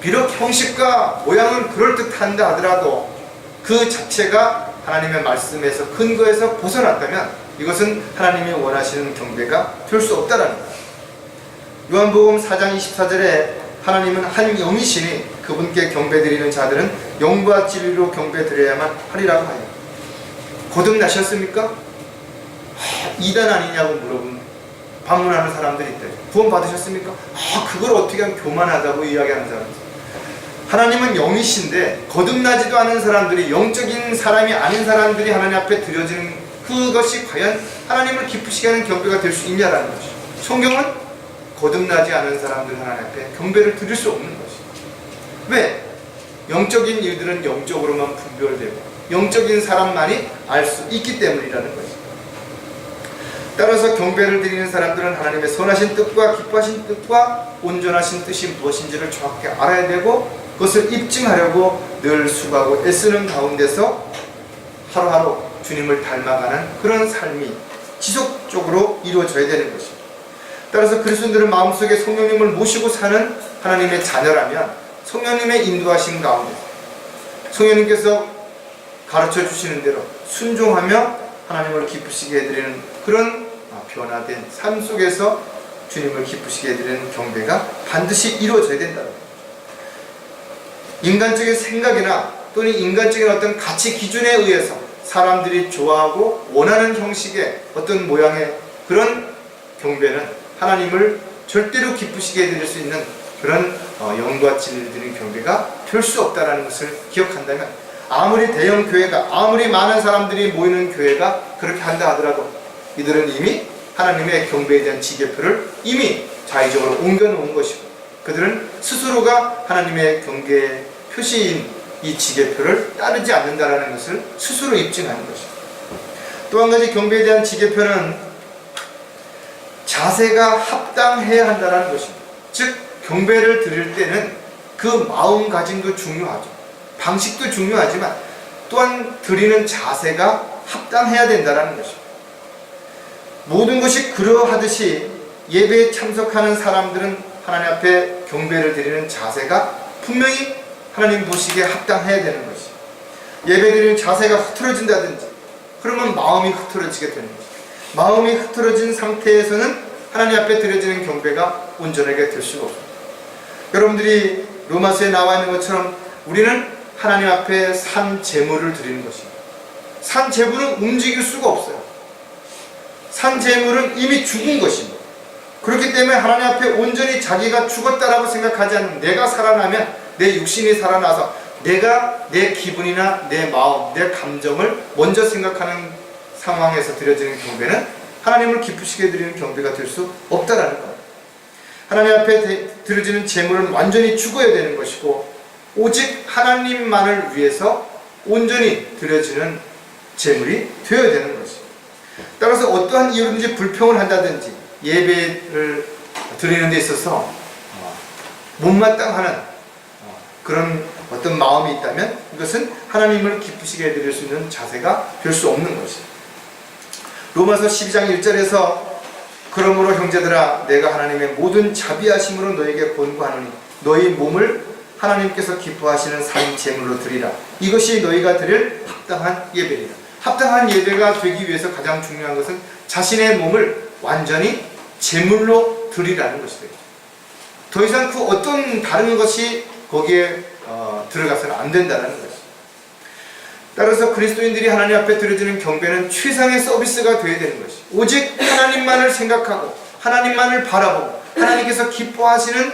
비록 형식과 모양은 그럴듯한다 하더라도 그 자체가 하나님의 말씀에서 근거에서 벗어났다면 이것은 하나님이 원하시는 경배가 될 수 없다라는 거예요. 요한복음 4장 24절에 하나님은 한 영이시니 그분께 경배드리는 자들은 영과 진리로 경배드려야만 하리라고 하여. 거듭나셨습니까? 이단 아니냐고 반문하는 사람들이 있대요. 구원 받으셨습니까? 그걸 어떻게 하면 교만하다고 이야기하는 사람들. 하나님은 영이신데 거듭나지도 않은 사람들이, 영적인 사람이 아닌 사람들이 하나님 앞에 드려지는 그것이 과연 하나님을 기쁘시게 하는 경배가 될 수 있냐라는 것이죠. 성경은 거듭나지 않은 사람들 하나님 앞에 경배를 드릴 수 없는 것이죠. 왜? 영적인 일들은 영적으로만 분별되고 영적인 사람만이 알 수 있기 때문이라는 것이죠. 따라서 경배를 드리는 사람들은 하나님의 선하신 뜻과 기뻐하신 뜻과 온전하신 뜻이 무엇인지를 정확히 알아야 되고 그것을 입증하려고 늘 수고하고 애쓰는 가운데서 하루하루 주님을 닮아가는 그런 삶이 지속적으로 이루어져야 되는 것입니다. 따라서 그리스도인들은 마음속에 성령님을 모시고 사는 하나님의 자녀라면 성령님의 인도하신 가운데 성령님께서 가르쳐 주시는 대로 순종하며 하나님을 기쁘시게 해드리는 그런 변화된 삶 속에서 주님을 기쁘시게 해드리는 경배가 반드시 이루어져야 된다. 인간적인 생각이나 또는 인간적인 어떤 가치 기준에 의해서 사람들이 좋아하고 원하는 형식의 어떤 모양의 그런 경배는 하나님을 절대로 기쁘시게 해드릴 수 있는 그런 영과 진리를 드리는 경배가 될 수 없다는 것을 기억한다면 아무리 대형 교회가, 아무리 많은 사람들이 모이는 교회가 그렇게 한다 하더라도 이들은 이미 하나님의 경배에 대한 지계표를 이미 자의적으로 옮겨놓은 것이고 그들은 스스로가 하나님의 경계의 표시인 이 지계표를 따르지 않는다는 것을 스스로 입증하는 것입니다. 또 한 가지 경배에 대한 지계표는 자세가 합당해야 한다는 것입니다. 즉 경배를 드릴 때는 그 마음가짐도 중요하죠. 방식도 중요하지만 또한 드리는 자세가 합당해야 된다는 것입니다. 모든 것이 그러하듯이 예배에 참석하는 사람들은 하나님 앞에 경배를 드리는 자세가 분명히 하나님 보시기에 합당해야 되는 것이죠. 예배 드리는 자세가 흐트러진다든지 그러면 마음이 흐트러지게 되는 것이죠. 마음이 흐트러진 상태에서는 하나님 앞에 드려지는 경배가 온전하게 될 수가 없습니다. 여러분들이 로마서에 나와 있는 것처럼 우리는 하나님 앞에 산 제물을 드리는 것입니다. 산 제물은 움직일 수가 없어요. 산 제물은 이미 죽은 것입니다. 그렇기 때문에 하나님 앞에 온전히 자기가 죽었다라고 생각하지 않는 내가 살아나면 내 육신이 살아나서 내가 내 기분이나 내 마음, 내 감정을 먼저 생각하는 상황에서 드려지는 경배는 하나님을 기쁘시게 드리는 경배가 될 수 없다라는 겁니다. 하나님 앞에 드려지는 제물은 완전히 죽어야 되는 것이고 오직 하나님만을 위해서 온전히 드려지는 제물이 되어야 되는 것이죠. 따라서 어떠한 이유든지 불평을 한다든지 예배를 드리는 데 있어서 못마땅하는 그런 어떤 마음이 있다면 이것은 하나님을 기쁘시게 해드릴 수 있는 자세가 될 수 없는 것이죠. 로마서 12장 1절에서 그러므로 형제들아 내가 하나님의 모든 자비하심으로 너에게 권고하노니 너희 몸을 하나님께서 기뻐하시는 산 제물로 드리라. 이것이 너희가 드릴 합당한 예배이다. 합당한 예배가 되기 위해서 가장 중요한 것은 자신의 몸을 완전히 제물로 드리라는 것이다. 더 이상 그 어떤 다른 것이 거기에 들어가서는 안 된다는 것이죠. 따라서 그리스도인들이 하나님 앞에 드려지는 경배는 최상의 서비스가 되어야 되는 것이 오직 하나님만을 생각하고 하나님만을 바라보고 하나님께서 기뻐하시는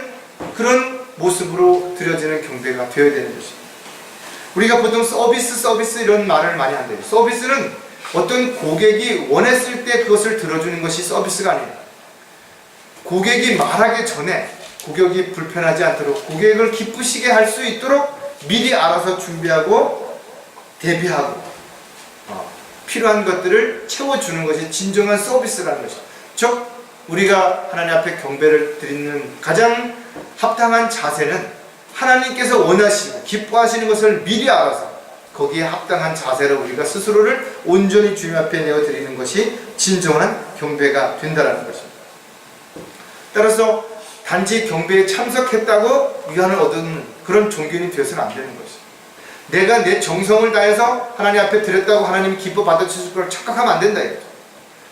그런 모습으로 드려지는 경배가 되어야 되는 것입니다. 우리가 보통 서비스 이런 말을 많이 한대요. 서비스는 어떤 고객이 원했을 때 그것을 들어주는 것이 서비스가 아니에요. 고객이 말하기 전에 고객이 불편하지 않도록 고객을 기쁘시게 할 수 있도록 미리 알아서 준비하고 대비하고 필요한 것들을 채워주는 것이 진정한 서비스라는 것이죠. 즉 우리가 하나님 앞에 경배를 드리는 가장 합당한 자세는 하나님께서 원하시고 기뻐하시는 것을 미리 알아서 거기에 합당한 자세로 우리가 스스로를 온전히 주님 앞에 내어드리는 것이 진정한 경배가 된다는 것입니다. 따라서 단지 경배에 참석했다고 위안을 얻은 그런 종교인이 되어서는 안 되는 것이죠. 내가 내 정성을 다해서 하나님 앞에 드렸다고 하나님이 기뻐 받아주실 걸 착각하면 안 된다 이거죠.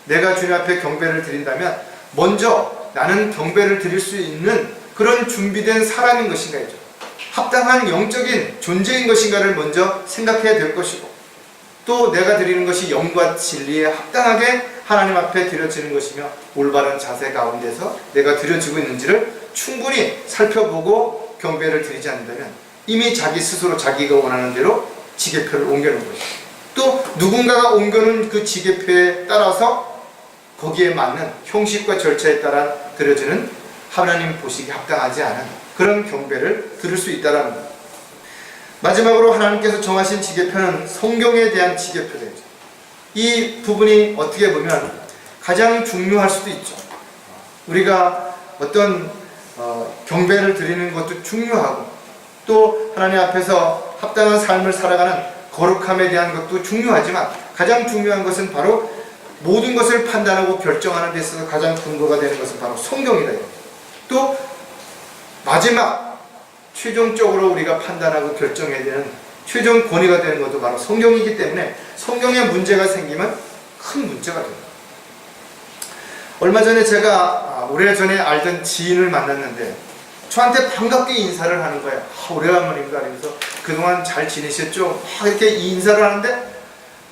내가 주님 앞에 경배를 드린다면 먼저 나는 경배를 드릴 수 있는 그런 준비된 사람인 것인가 이죠. 합당한 영적인 존재인 것인가를 먼저 생각해야 될 것이고 또 내가 드리는 것이 영과 진리에 합당하게 하나님 앞에 드려지는 것이며 올바른 자세 가운데서 내가 드려지고 있는지를 충분히 살펴보고 경배를 드리지 않는다면 이미 자기 스스로 자기가 원하는 대로 지게표를 옮겨놓은 것이죠. 또 누군가가 옮겨놓은 그 지게표에 따라서 거기에 맞는 형식과 절차에 따라 드려지는 하나님 보시기에 합당하지 않은 그런 경배를 드릴 수 있다는 것. 마지막으로 하나님께서 정하신 지게표는 성경에 대한 지게표입니다. 이 부분이 어떻게 보면 가장 중요할 수도 있죠. 우리가 어떤 경배를 드리는 것도 중요하고 또 하나님 앞에서 합당한 삶을 살아가는 거룩함에 대한 것도 중요하지만 가장 중요한 것은 바로 모든 것을 판단하고 결정하는 데 있어서 가장 근거가 되는 것은 바로 성경이다. 또 마지막 최종적으로 우리가 판단하고 결정해야 되는 최종 권위가 되는 것도 바로 성경이기 때문에 성경에 문제가 생기면 큰 문제가 됩니다. 얼마 전에 제가 오래전에 알던 지인을 만났는데 저한테 반갑게 인사를 하는 거예요. 오래간만입니다. 그래서 그동안 잘 지내셨죠? 이렇게 인사를 하는데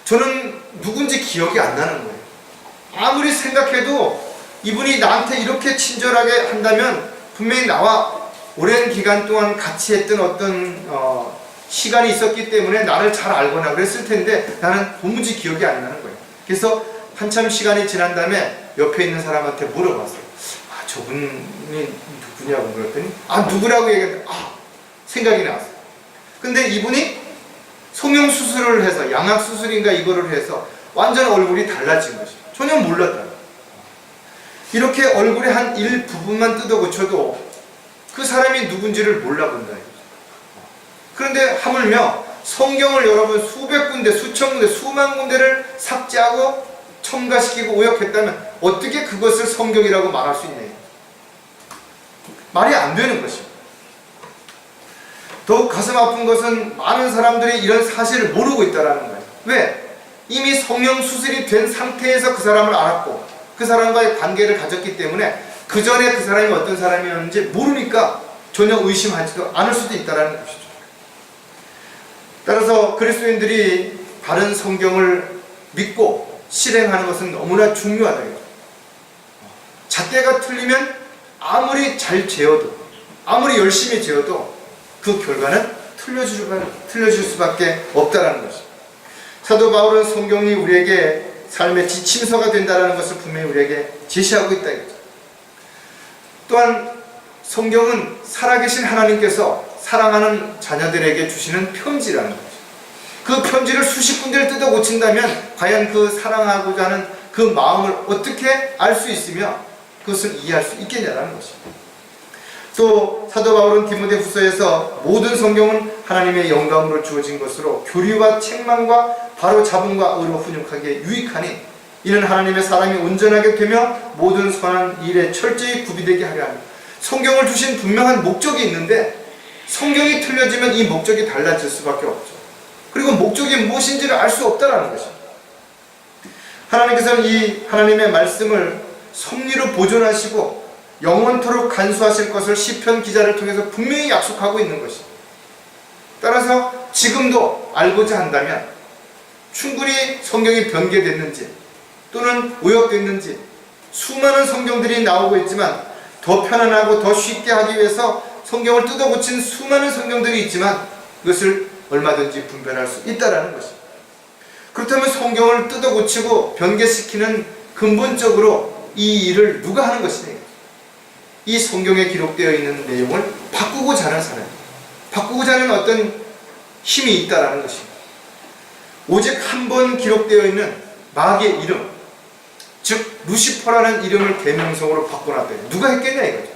저는 누군지 기억이 안 나는 거예요. 아무리 생각해도 이분이 나한테 이렇게 친절하게 한다면 분명히 나와 오랜 기간 동안 같이 했던 어떤 시간이 있었기 때문에 나를 잘 알거나 그랬을 텐데 나는 도무지 기억이 안 나는 거예요. 그래서 한참 시간이 지난 다음에 옆에 있는 사람한테 물어봤어요. 저분이 누구냐고 그랬더니 누구라고 얘기했는데 생각이 나왔어요. 근데 이분이 성형수술을 해서 양악수술인가 이거를 해서 완전 얼굴이 달라진 것이죠. 전혀 몰랐다. 이렇게 얼굴의 한 일부분만 뜯어 고쳐도 그 사람이 누군지를 몰라본다. 그런데 하물며 성경을 여러분 수백 군데, 수천 군데, 수만 군데를 삭제하고 첨가시키고 오역했다면 어떻게 그것을 성경이라고 말할 수 있나요? 말이 안 되는 것입니다. 더욱 가슴 아픈 것은 많은 사람들이 이런 사실을 모르고 있다는 거예요. 왜? 이미 성형수술이 된 상태에서 그 사람을 알았고 그 사람과의 관계를 가졌기 때문에 그 전에 그 사람이 어떤 사람이었는지 모르니까 전혀 의심하지도 않을 수도 있다는 것이죠. 따라서 그리스도인들이 바른 성경을 믿고 실행하는 것은 너무나 중요하다. 잣대가 틀리면 아무리 잘 재어도 아무리 열심히 재어도 그 결과는 틀려질 수밖에 없다는 것이죠. 사도 바울은 성경이 우리에게 삶의 지침서가 된다는 것을 분명히 우리에게 제시하고 있다. 또한 성경은 살아계신 하나님께서 사랑하는 자녀들에게 주시는 편지라는 거죠. 그 편지를 수십 군데를 뜯어 고친다면 과연 그 사랑하고자 하는 그 마음을 어떻게 알 수 있으며 그것을 이해할 수 있겠냐라는 것입니다. 또 사도 바울은 디모데후서에서 모든 성경은 하나님의 영감으로 주어진 것으로 교리와 책망과 바로 잡음과 의로 훈육하기에 유익하니 이는 하나님의 사람이 온전하게 되며 모든 선한 일에 철저히 구비되게 하려 합니다. 성경을 주신 분명한 목적이 있는데 성경이 틀려지면 이 목적이 달라질 수밖에 없죠. 그리고 목적이 무엇인지를 알 수 없다는 것입니다. 하나님께서는 이 하나님의 말씀을 섭리로 보존하시고 영원토록 간수하실 것을 시편 기자를 통해서 분명히 약속하고 있는 것입니다. 따라서 지금도 알고자 한다면 충분히 성경이 변개됐는지 또는 오역됐는지 수많은 성경들이 나오고 있지만 더 편안하고 더 쉽게 하기 위해서 성경을 뜯어고친 수많은 성경들이 있지만 그것을 얼마든지 분별할 수 있다는 것입니다. 그렇다면 성경을 뜯어고치고 변개시키는 근본적으로 이 일을 누가 하는 것이냐? 이 성경에 기록되어 있는 내용을 바꾸고자 하는 사람, 바꾸고자 하는 어떤 힘이 있다는 것입니다. 오직 한 번 기록되어 있는 마귀의 이름, 즉 루시퍼라는 이름을 계명성으로 바꿔놨다. 누가 했겠냐 이거죠.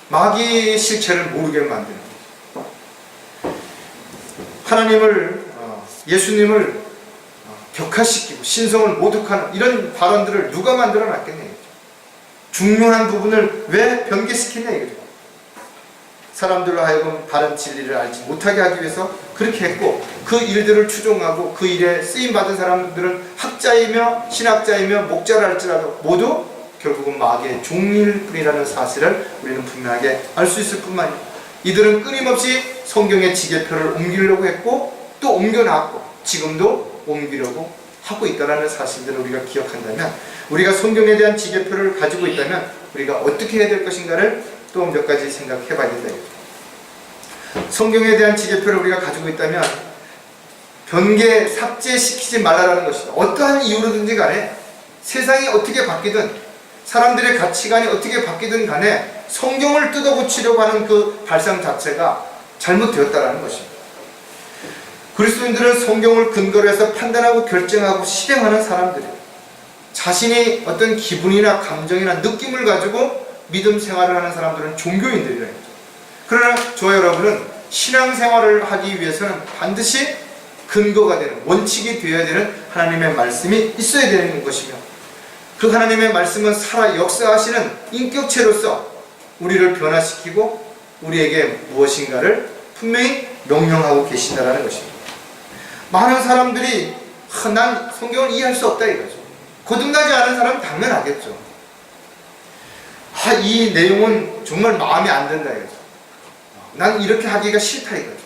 마귀의 실체를 모르게 만드는 거죠. 하나님을, 예수님을 격화시키고 신성을 모독하는 이런 발언들을 누가 만들어 놨겠냐 이거죠. 중요한 부분을 왜 변개시키냐 이거죠. 사람들로 하여금 바른 진리를 알지 못하게 하기 위해서 그렇게 했고, 그 일들을 추종하고 그 일에 쓰임받은 사람들은 학자이며 신학자이며 목자를 할지라도 모두 결국은 마귀의 종일 뿐이라는 사실을 우리는 분명하게 알 수 있을 뿐만 아니라, 이들은 끊임없이 성경의 지계표를 옮기려고 했고 또 옮겨놨고 지금도 옮기려고 하고 있다는 사실들을 우리가 기억한다면, 우리가 성경에 대한 지계표를 가지고 있다면 우리가 어떻게 해야 될 것인가를 또 몇 가지 생각해 봐야 된다. 성경에 대한 지계표를 우리가 가지고 있다면 변개, 삭제시키지 말라라는 것이다. 어떠한 이유로든지 간에 세상이 어떻게 바뀌든 사람들의 가치관이 어떻게 바뀌든 간에 성경을 뜯어고치려고 하는 그 발상 자체가 잘못되었다는 것입니다. 그리스도인들은 성경을 근거로 해서 판단하고 결정하고 실행하는 사람들이에요. 자신이 어떤 기분이나 감정이나 느낌을 가지고 믿음 생활을 하는 사람들은 종교인들이라는 거죠. 그러나 저와 여러분은 신앙생활을 하기 위해서는 반드시 근거가 되는, 원칙이 되어야 되는 하나님의 말씀이 있어야 되는 것이며, 그 하나님의 말씀은 살아 역사하시는 인격체로서 우리를 변화시키고 우리에게 무엇인가를 분명히 명령하고 계신다는 것입니다. 많은 사람들이 난 성경을 이해할 수 없다 이거죠. 거듭나지 않은 사람은 당연하겠죠. 이 내용은 정말 마음에 안 든다 이거죠. 난 이렇게 하기가 싫다 이거죠.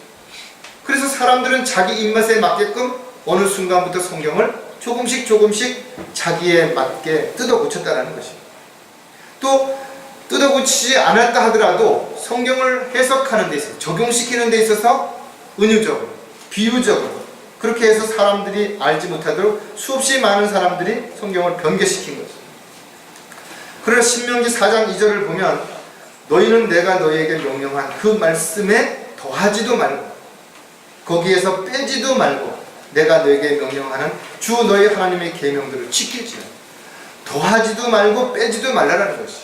그래서 사람들은 자기 입맛에 맞게끔 어느 순간부터 성경을 조금씩 자기에 맞게 뜯어고쳤다는 것입니다. 또 뜯어고치지 않았다 하더라도 성경을 해석하는 데 있어서, 적용시키는 데 있어서 은유적으로, 비유적으로 그렇게 해서 사람들이 알지 못하도록 수없이 많은 사람들이 성경을 변개시킨 거죠. 그러나 신명기 4장 2절을 보면 너희는 내가 너희에게 명령한 그 말씀에 더하지도 말고 거기에서 빼지도 말고 내가 너희에게 명령하는 주 너희 하나님의 계명들을 지킬지라. 더하지도 말고 빼지도 말라라는 것이,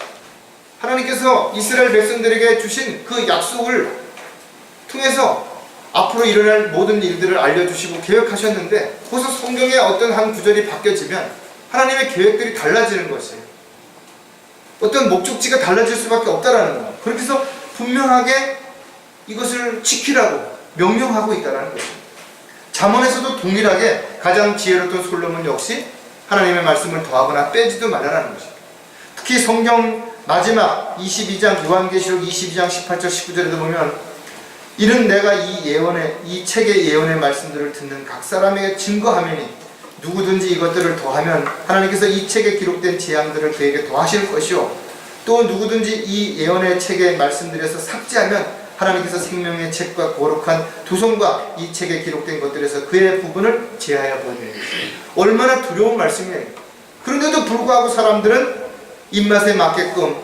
하나님께서 이스라엘 백성들에게 주신 그 약속을 통해서 앞으로 일어날 모든 일들을 알려주시고 계획하셨는데, 거기서 성경의 어떤 한 구절이 바뀌어지면 하나님의 계획들이 달라지는 것이에요. 어떤 목적지가 달라질 수밖에 없다라는 거예요. 그렇게 해서 분명하게 이것을 지키라고 명령하고 있다는 것입니다. 잠언에서도 동일하게 가장 지혜로웠던 솔로몬 역시 하나님의 말씀을 더하거나 빼지도 말라라는 것입니다. 특히 성경 마지막 22장, 요한계시록 22장 18절 19절에도 보면 이는 내가 이 책의 예언의 말씀들을 듣는 각 사람에게 증거하매니 누구든지 이것들을 더하면 하나님께서 이 책에 기록된 재앙들을 그에게 더하실 것이요, 또 누구든지 이 예언의 책의 말씀들에서 삭제하면 하나님께서 생명의 책과 거룩한 두성과 이 책에 기록된 것들에서 그의 부분을 제하여 버리는 것입니다. 얼마나 두려운 말씀이에요. 그런데도 불구하고 사람들은 입맛에 맞게끔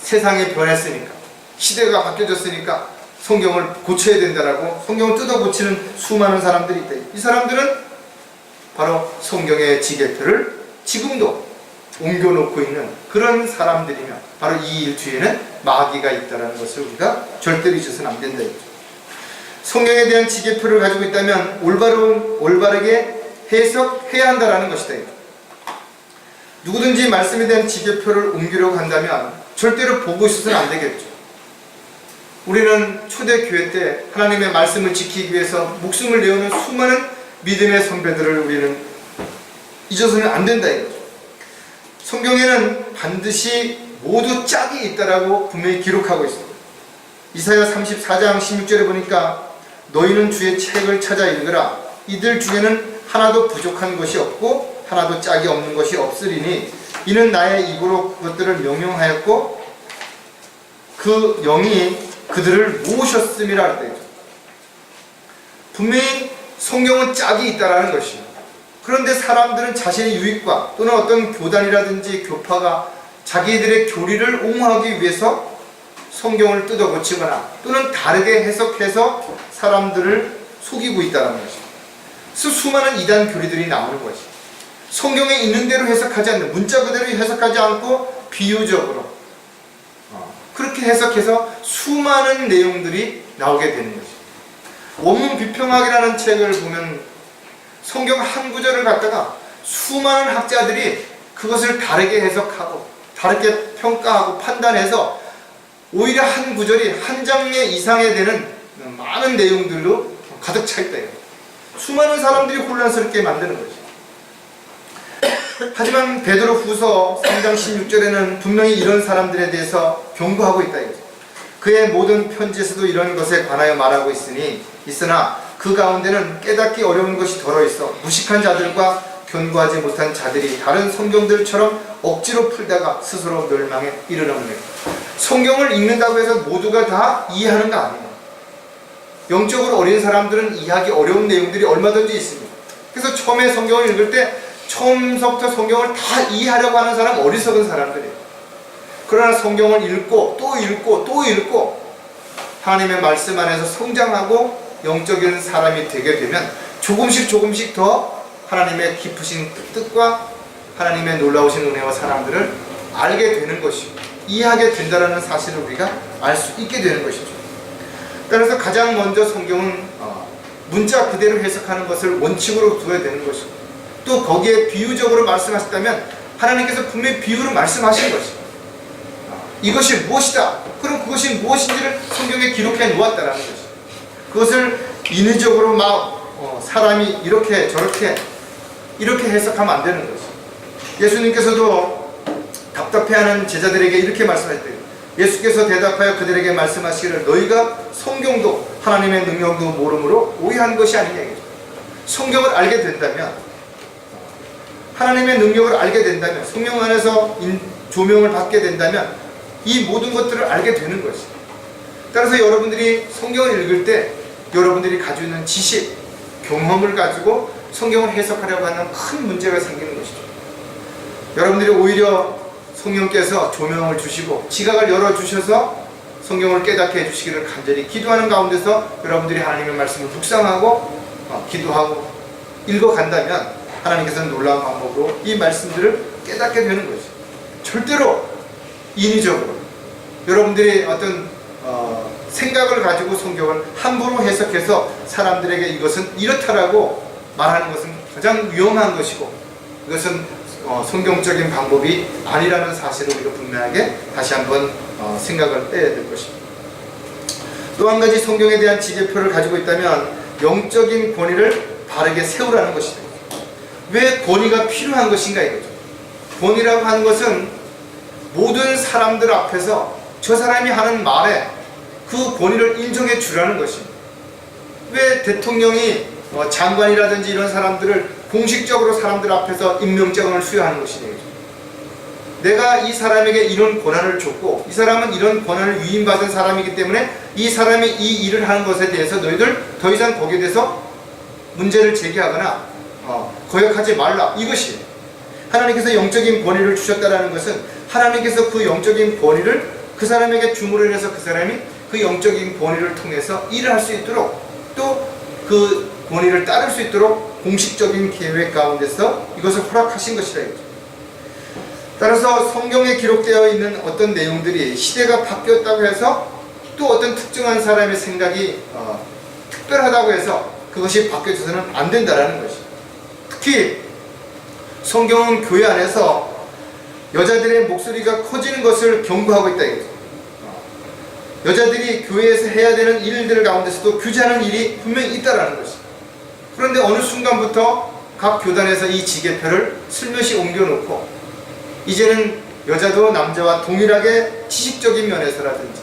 세상에 변했으니까, 시대가 바뀌어졌으니까 성경을 고쳐야 된다라고 성경을 뜯어 고치는 수많은 사람들이 있다. 이 사람들은 바로 성경의 지계표를 지금도 옮겨놓고 있는 그런 사람들이며 바로 이 일 뒤에는 마귀가 있다는 것을 우리가 절대로 잊어서는 안 된다. 성경에 대한 지계표를 가지고 있다면 올바르게 해석해야 한다는 것이다. 누구든지 말씀에 대한 지계표를 옮기려고 한다면 절대로 보고 있어서는 안 되겠죠. 우리는 초대교회 때 하나님의 말씀을 지키기 위해서 목숨을 내어놓은 수많은 믿음의 선배들을 우리는 잊어서는 안 된다 이거죠. 성경에는 반드시 모두 짝이 있다라고 분명히 기록하고 있습니다. 이사야 34장 16절에 보니까 너희는 주의 책을 찾아 읽으라. 이들 중에는 하나도 부족한 것이 없고 하나도 짝이 없는 것이 없으리니 이는 나의 입으로 그것들을 명령하였고 그 영이 그들을 모으셨음이라 할 때죠. 분명히 성경은 짝이 있다라는 것이에요. 그런데 사람들은 자신의 유익과 또는 어떤 교단이라든지 교파가 자기들의 교리를 옹호하기 위해서 성경을 뜯어 고치거나 또는 다르게 해석해서 사람들을 속이고 있다는 것이죠. 수많은 이단 교리들이 나오는 것이죠. 성경에 있는 대로 해석하지 않는, 문자 그대로 해석하지 않고 비유적으로 그렇게 해석해서 수많은 내용들이 나오게 되는 것이죠. 원문 비평학이라는 책을 보면 성경 한 구절을 갖다가 수많은 학자들이 그것을 다르게 해석하고 다르게 평가하고 판단해서 오히려 한 구절이 한 장례 이상에 되는 많은 내용들로 가득 차 있다. 수많은 사람들이 혼란스럽게 만드는 거죠. 하지만 베드로 후서 3장 16절에는 분명히 이런 사람들에 대해서 경고하고 있다. 그의 모든 편지에서도 이런 것에 관하여 말하고 있으나 그 가운데는 깨닫기 어려운 것이 덜어있어 무식한 자들과 견고하지 못한 자들이 다른 성경들처럼 억지로 풀다가 스스로 멸망에 이르렀네. 성경을 읽는다고 해서 모두가 다 이해하는 거 아니에요. 영적으로 어린 사람들은 이해하기 어려운 내용들이 얼마든지 있습니다. 그래서 처음에 성경을 읽을 때 처음부터 성경을 다 이해하려고 하는 사람은 어리석은 사람들이에요. 그러나 성경을 읽고 또 읽고 또 읽고 하나님의 말씀 안에서 성장하고 영적인 사람이 되게 되면 조금씩 더 하나님의 깊으신 뜻과 하나님의 놀라우신 은혜와 사랑들을 알게 되는 것이고 이해하게 된다는 사실을 우리가 알 수 있게 되는 것이죠. 따라서 가장 먼저 성경은 문자 그대로 해석하는 것을 원칙으로 두어야 되는 것이고 또 거기에 비유적으로 말씀하셨다면 하나님께서 분명히 비유로 말씀하신 것이고 이것이 무엇이다. 그럼 그것이 무엇인지를 성경에 기록해 놓았다는 것이죠. 그것을 인위적으로 사람이 이렇게 저렇게 이렇게 해석하면 안 되는 것이죠. 예수님께서도 답답해하는 제자들에게 이렇게 말씀하셨대요. 예수께서 대답하여 그들에게 말씀하시기를 너희가 성경도 하나님의 능력도 모름으로 오해한 것이 아니냐. 성경을 알게 된다면 하나님의 능력을 알게 된다면 성령 안에서 조명을 받게 된다면 이 모든 것들을 알게 되는 것이죠. 따라서 여러분들이 성경을 읽을 때 여러분들이 가지고 있는 지식, 경험을 가지고 성경을 해석하려고 하는 큰 문제가 생기는 것이죠. 여러분들이 오히려 성령께서 조명을 주시고 지각을 열어주셔서 성경을 깨닫게 해주시기를 간절히 기도하는 가운데서 여러분들이 하나님의 말씀을 묵상하고 기도하고 읽어간다면 하나님께서는 놀라운 방법으로 이 말씀들을 깨닫게 되는 것이죠. 절대로 인위적으로 여러분들이 어떤 생각을 가지고 성경을 함부로 해석해서 사람들에게 이것은 이렇다라고 말하는 것은 가장 위험한 것이고 이것은 성경적인 방법이 아니라는 사실을 우리가 분명하게 다시 한번 생각을 해야 될 것입니다. 또 한 가지 성경에 대한 지계표를 가지고 있다면 영적인 권위를 바르게 세우라는 것이다. 왜 권위가 필요한 것인가 이거죠. 권위라고 하는 것은 모든 사람들 앞에서 저 사람이 하는 말에 그 권위를 인정해 주라는 것입니다. 왜 대통령이 장관이라든지 이런 사람들을 공식적으로 사람들 앞에서 임명장을 수여하는 것이냐. 내가 이 사람에게 이런 권한을 줬고 이 사람은 이런 권한을 위임받은 사람이기 때문에 이 사람이 이 일을 하는 것에 대해서 너희들 더 이상 거기에 대해서 문제를 제기하거나 거역하지 말라. 이것이 하나님께서 영적인 권위를 주셨다는 것은 하나님께서 그 영적인 권위를 그 사람에게 줌으로 인해서 그 사람이 그 영적인 권위를 통해서 일을 할 수 있도록, 또 그 권위를 따를 수 있도록 공식적인 계획 가운데서 이것을 허락하신 것이라 이거죠. 따라서 성경에 기록되어 있는 어떤 내용들이 시대가 바뀌었다고 해서 또 어떤 특정한 사람의 생각이 특별하다고 해서 그것이 바뀌어져서는 안 된다라는 것이죠. 특히 성경은 교회 안에서 여자들의 목소리가 커지는 것을 경고하고 있다 이거죠. 여자들이 교회에서 해야 되는 일들 가운데서도 규제하는 일이 분명히 있다라는 것이죠. 그런데 어느 순간부터 각 교단에서 이 지계표를 슬며시 옮겨놓고 이제는 여자도 남자와 동일하게 지식적인 면에서라든지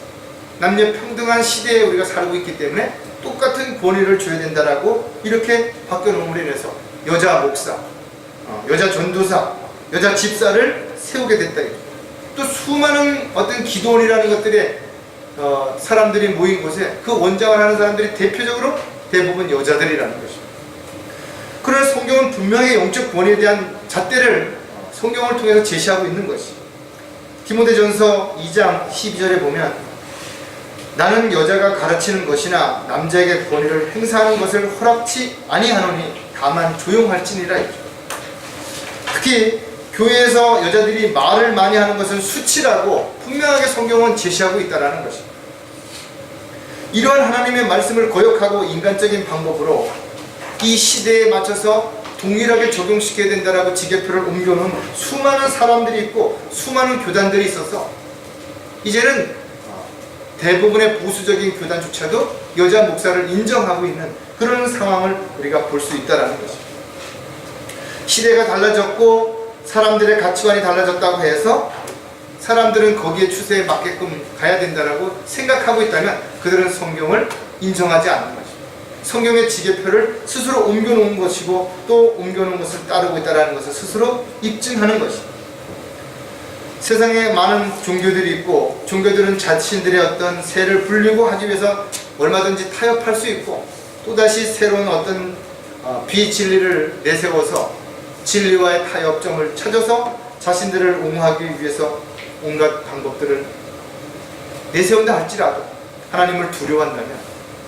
남녀 평등한 시대에 우리가 살고 있기 때문에 똑같은 권위를 줘야 된다라고 이렇게 바뀌어놓음으로 인해서 여자 목사, 여자 전도사, 여자 집사를 세우게 됐다. 또 수많은 어떤 기도원이라는 것들의 사람들이 모인 곳에 그 원장을 하는 사람들이 대표적으로 대부분 여자들이라는 것입니다. 그러나 성경은 분명히 영적 권위에 대한 잣대를 성경을 통해서 제시하고 있는 것이, 디모데전서 2장 12절에 보면 나는 여자가 가르치는 것이나 남자에게 권위를 행사하는 것을 허락치 아니하노니 다만 조용할지니라 했죠. 특히 교회에서 여자들이 말을 많이 하는 것은 수치라고 분명하게 성경은 제시하고 있다는 것입니다. 이러한 하나님의 말씀을 거역하고 인간적인 방법으로 이 시대에 맞춰서 동일하게 적용시켜야 된다라고 지계표를 옮겨놓은 수많은 사람들이 있고 수많은 교단들이 있어서 이제는 대부분의 보수적인 교단조차도 여자 목사를 인정하고 있는 그런 상황을 우리가 볼 수 있다는 것입니다. 시대가 달라졌고 사람들의 가치관이 달라졌다고 해서 사람들은 거기에 추세에 맞게끔 가야 된다고 생각하고 있다면 그들은 성경을 인정하지 않는 것입니다. 성경의 지계표를 스스로 옮겨놓은 것이고 또 옮겨놓은 것을 따르고 있다는 것을 스스로 입증하는 것입니다. 세상에 많은 종교들이 있고 종교들은 자신들의 어떤 세를 불리고 하기 위해서 얼마든지 타협할 수 있고 또다시 새로운 어떤 비진리를 내세워서 진리와의 타협점을 찾아서 자신들을 옹호하기 위해서 온갖 방법들을 내세운다 할지라도 하나님을 두려워한다면,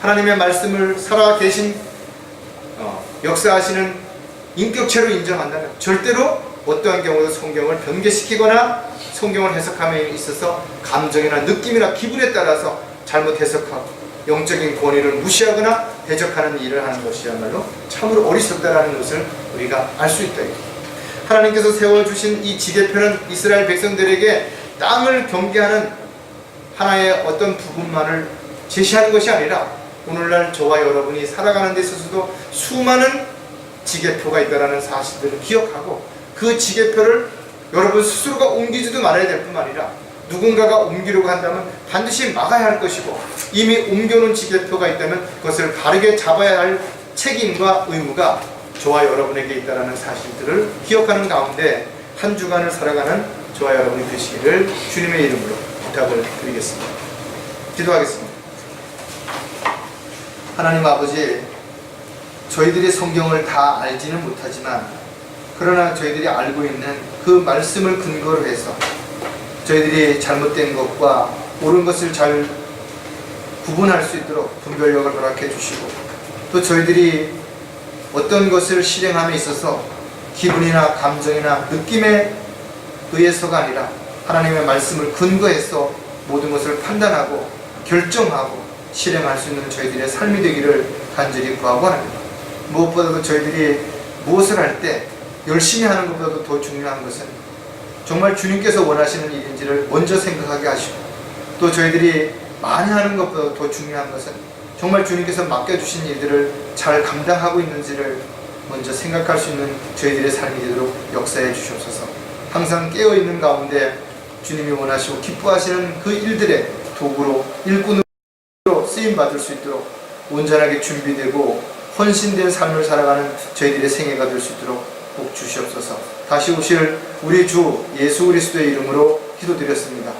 하나님의 말씀을 살아계신 역사하시는 인격체로 인정한다면 절대로 어떠한 경우도 성경을 변개시키거나 성경을 해석함에 있어서 감정이나 느낌이나 기분에 따라서 잘못 해석하고 영적인 권위를 무시하거나 대적하는 일을 하는 것이야말로 참으로 어리석다라는 것을 우리가 알 수 있다. 하나님께서 세워주신 이 지계표는 이스라엘 백성들에게 땅을 경계하는 하나의 어떤 부분만을 제시하는 것이 아니라 오늘날 저와 여러분이 살아가는 데 있어서도 수많은 지계표가 있다는 사실들을 기억하고 그 지계표를 여러분 스스로가 옮기지도 말아야 될 뿐만 아니라 누군가가 옮기려고 한다면 반드시 막아야 할 것이고 이미 옮겨놓은 지계표가 있다면 그것을 바르게 잡아야 할 책임과 의무가 저와 여러분에게 있다는 사실들을 기억하는 가운데 한 주간을 살아가는 저와 여러분이 되시기를 주님의 이름으로 부탁을 드리겠습니다. 기도하겠습니다. 하나님 아버지, 저희들이 성경을 다 알지는 못하지만 그러나 저희들이 알고 있는 그 말씀을 근거로 해서 저희들이 잘못된 것과 옳은 것을 잘 구분할 수 있도록 분별력을 허락해 주시고 또 저희들이 어떤 것을 실행함에 있어서 기분이나 감정이나 느낌에 의해서가 아니라 하나님의 말씀을 근거해서 모든 것을 판단하고 결정하고 실행할 수 있는 저희들의 삶이 되기를 간절히 구하고 합니다. 무엇보다도 저희들이 무엇을 할 때 열심히 하는 것보다도 더 중요한 것은 정말 주님께서 원하시는 일인지를 먼저 생각하게 하시고 또 저희들이 많이 하는 것보다 더 중요한 것은 정말 주님께서 맡겨주신 일들을 잘 감당하고 있는지를 먼저 생각할 수 있는 저희들의 삶이 되도록 역사해 주시옵소서. 항상 깨어있는 가운데 주님이 원하시고 기뻐하시는 그 일들의 도구로 일꾼으로 쓰임받을 수 있도록 온전하게 준비되고 헌신된 삶을 살아가는 저희들의 생애가 될 수 있도록 복 주시옵소서. 다시 오실 우리 주 예수 그리스도의 이름으로 기도드렸습니다.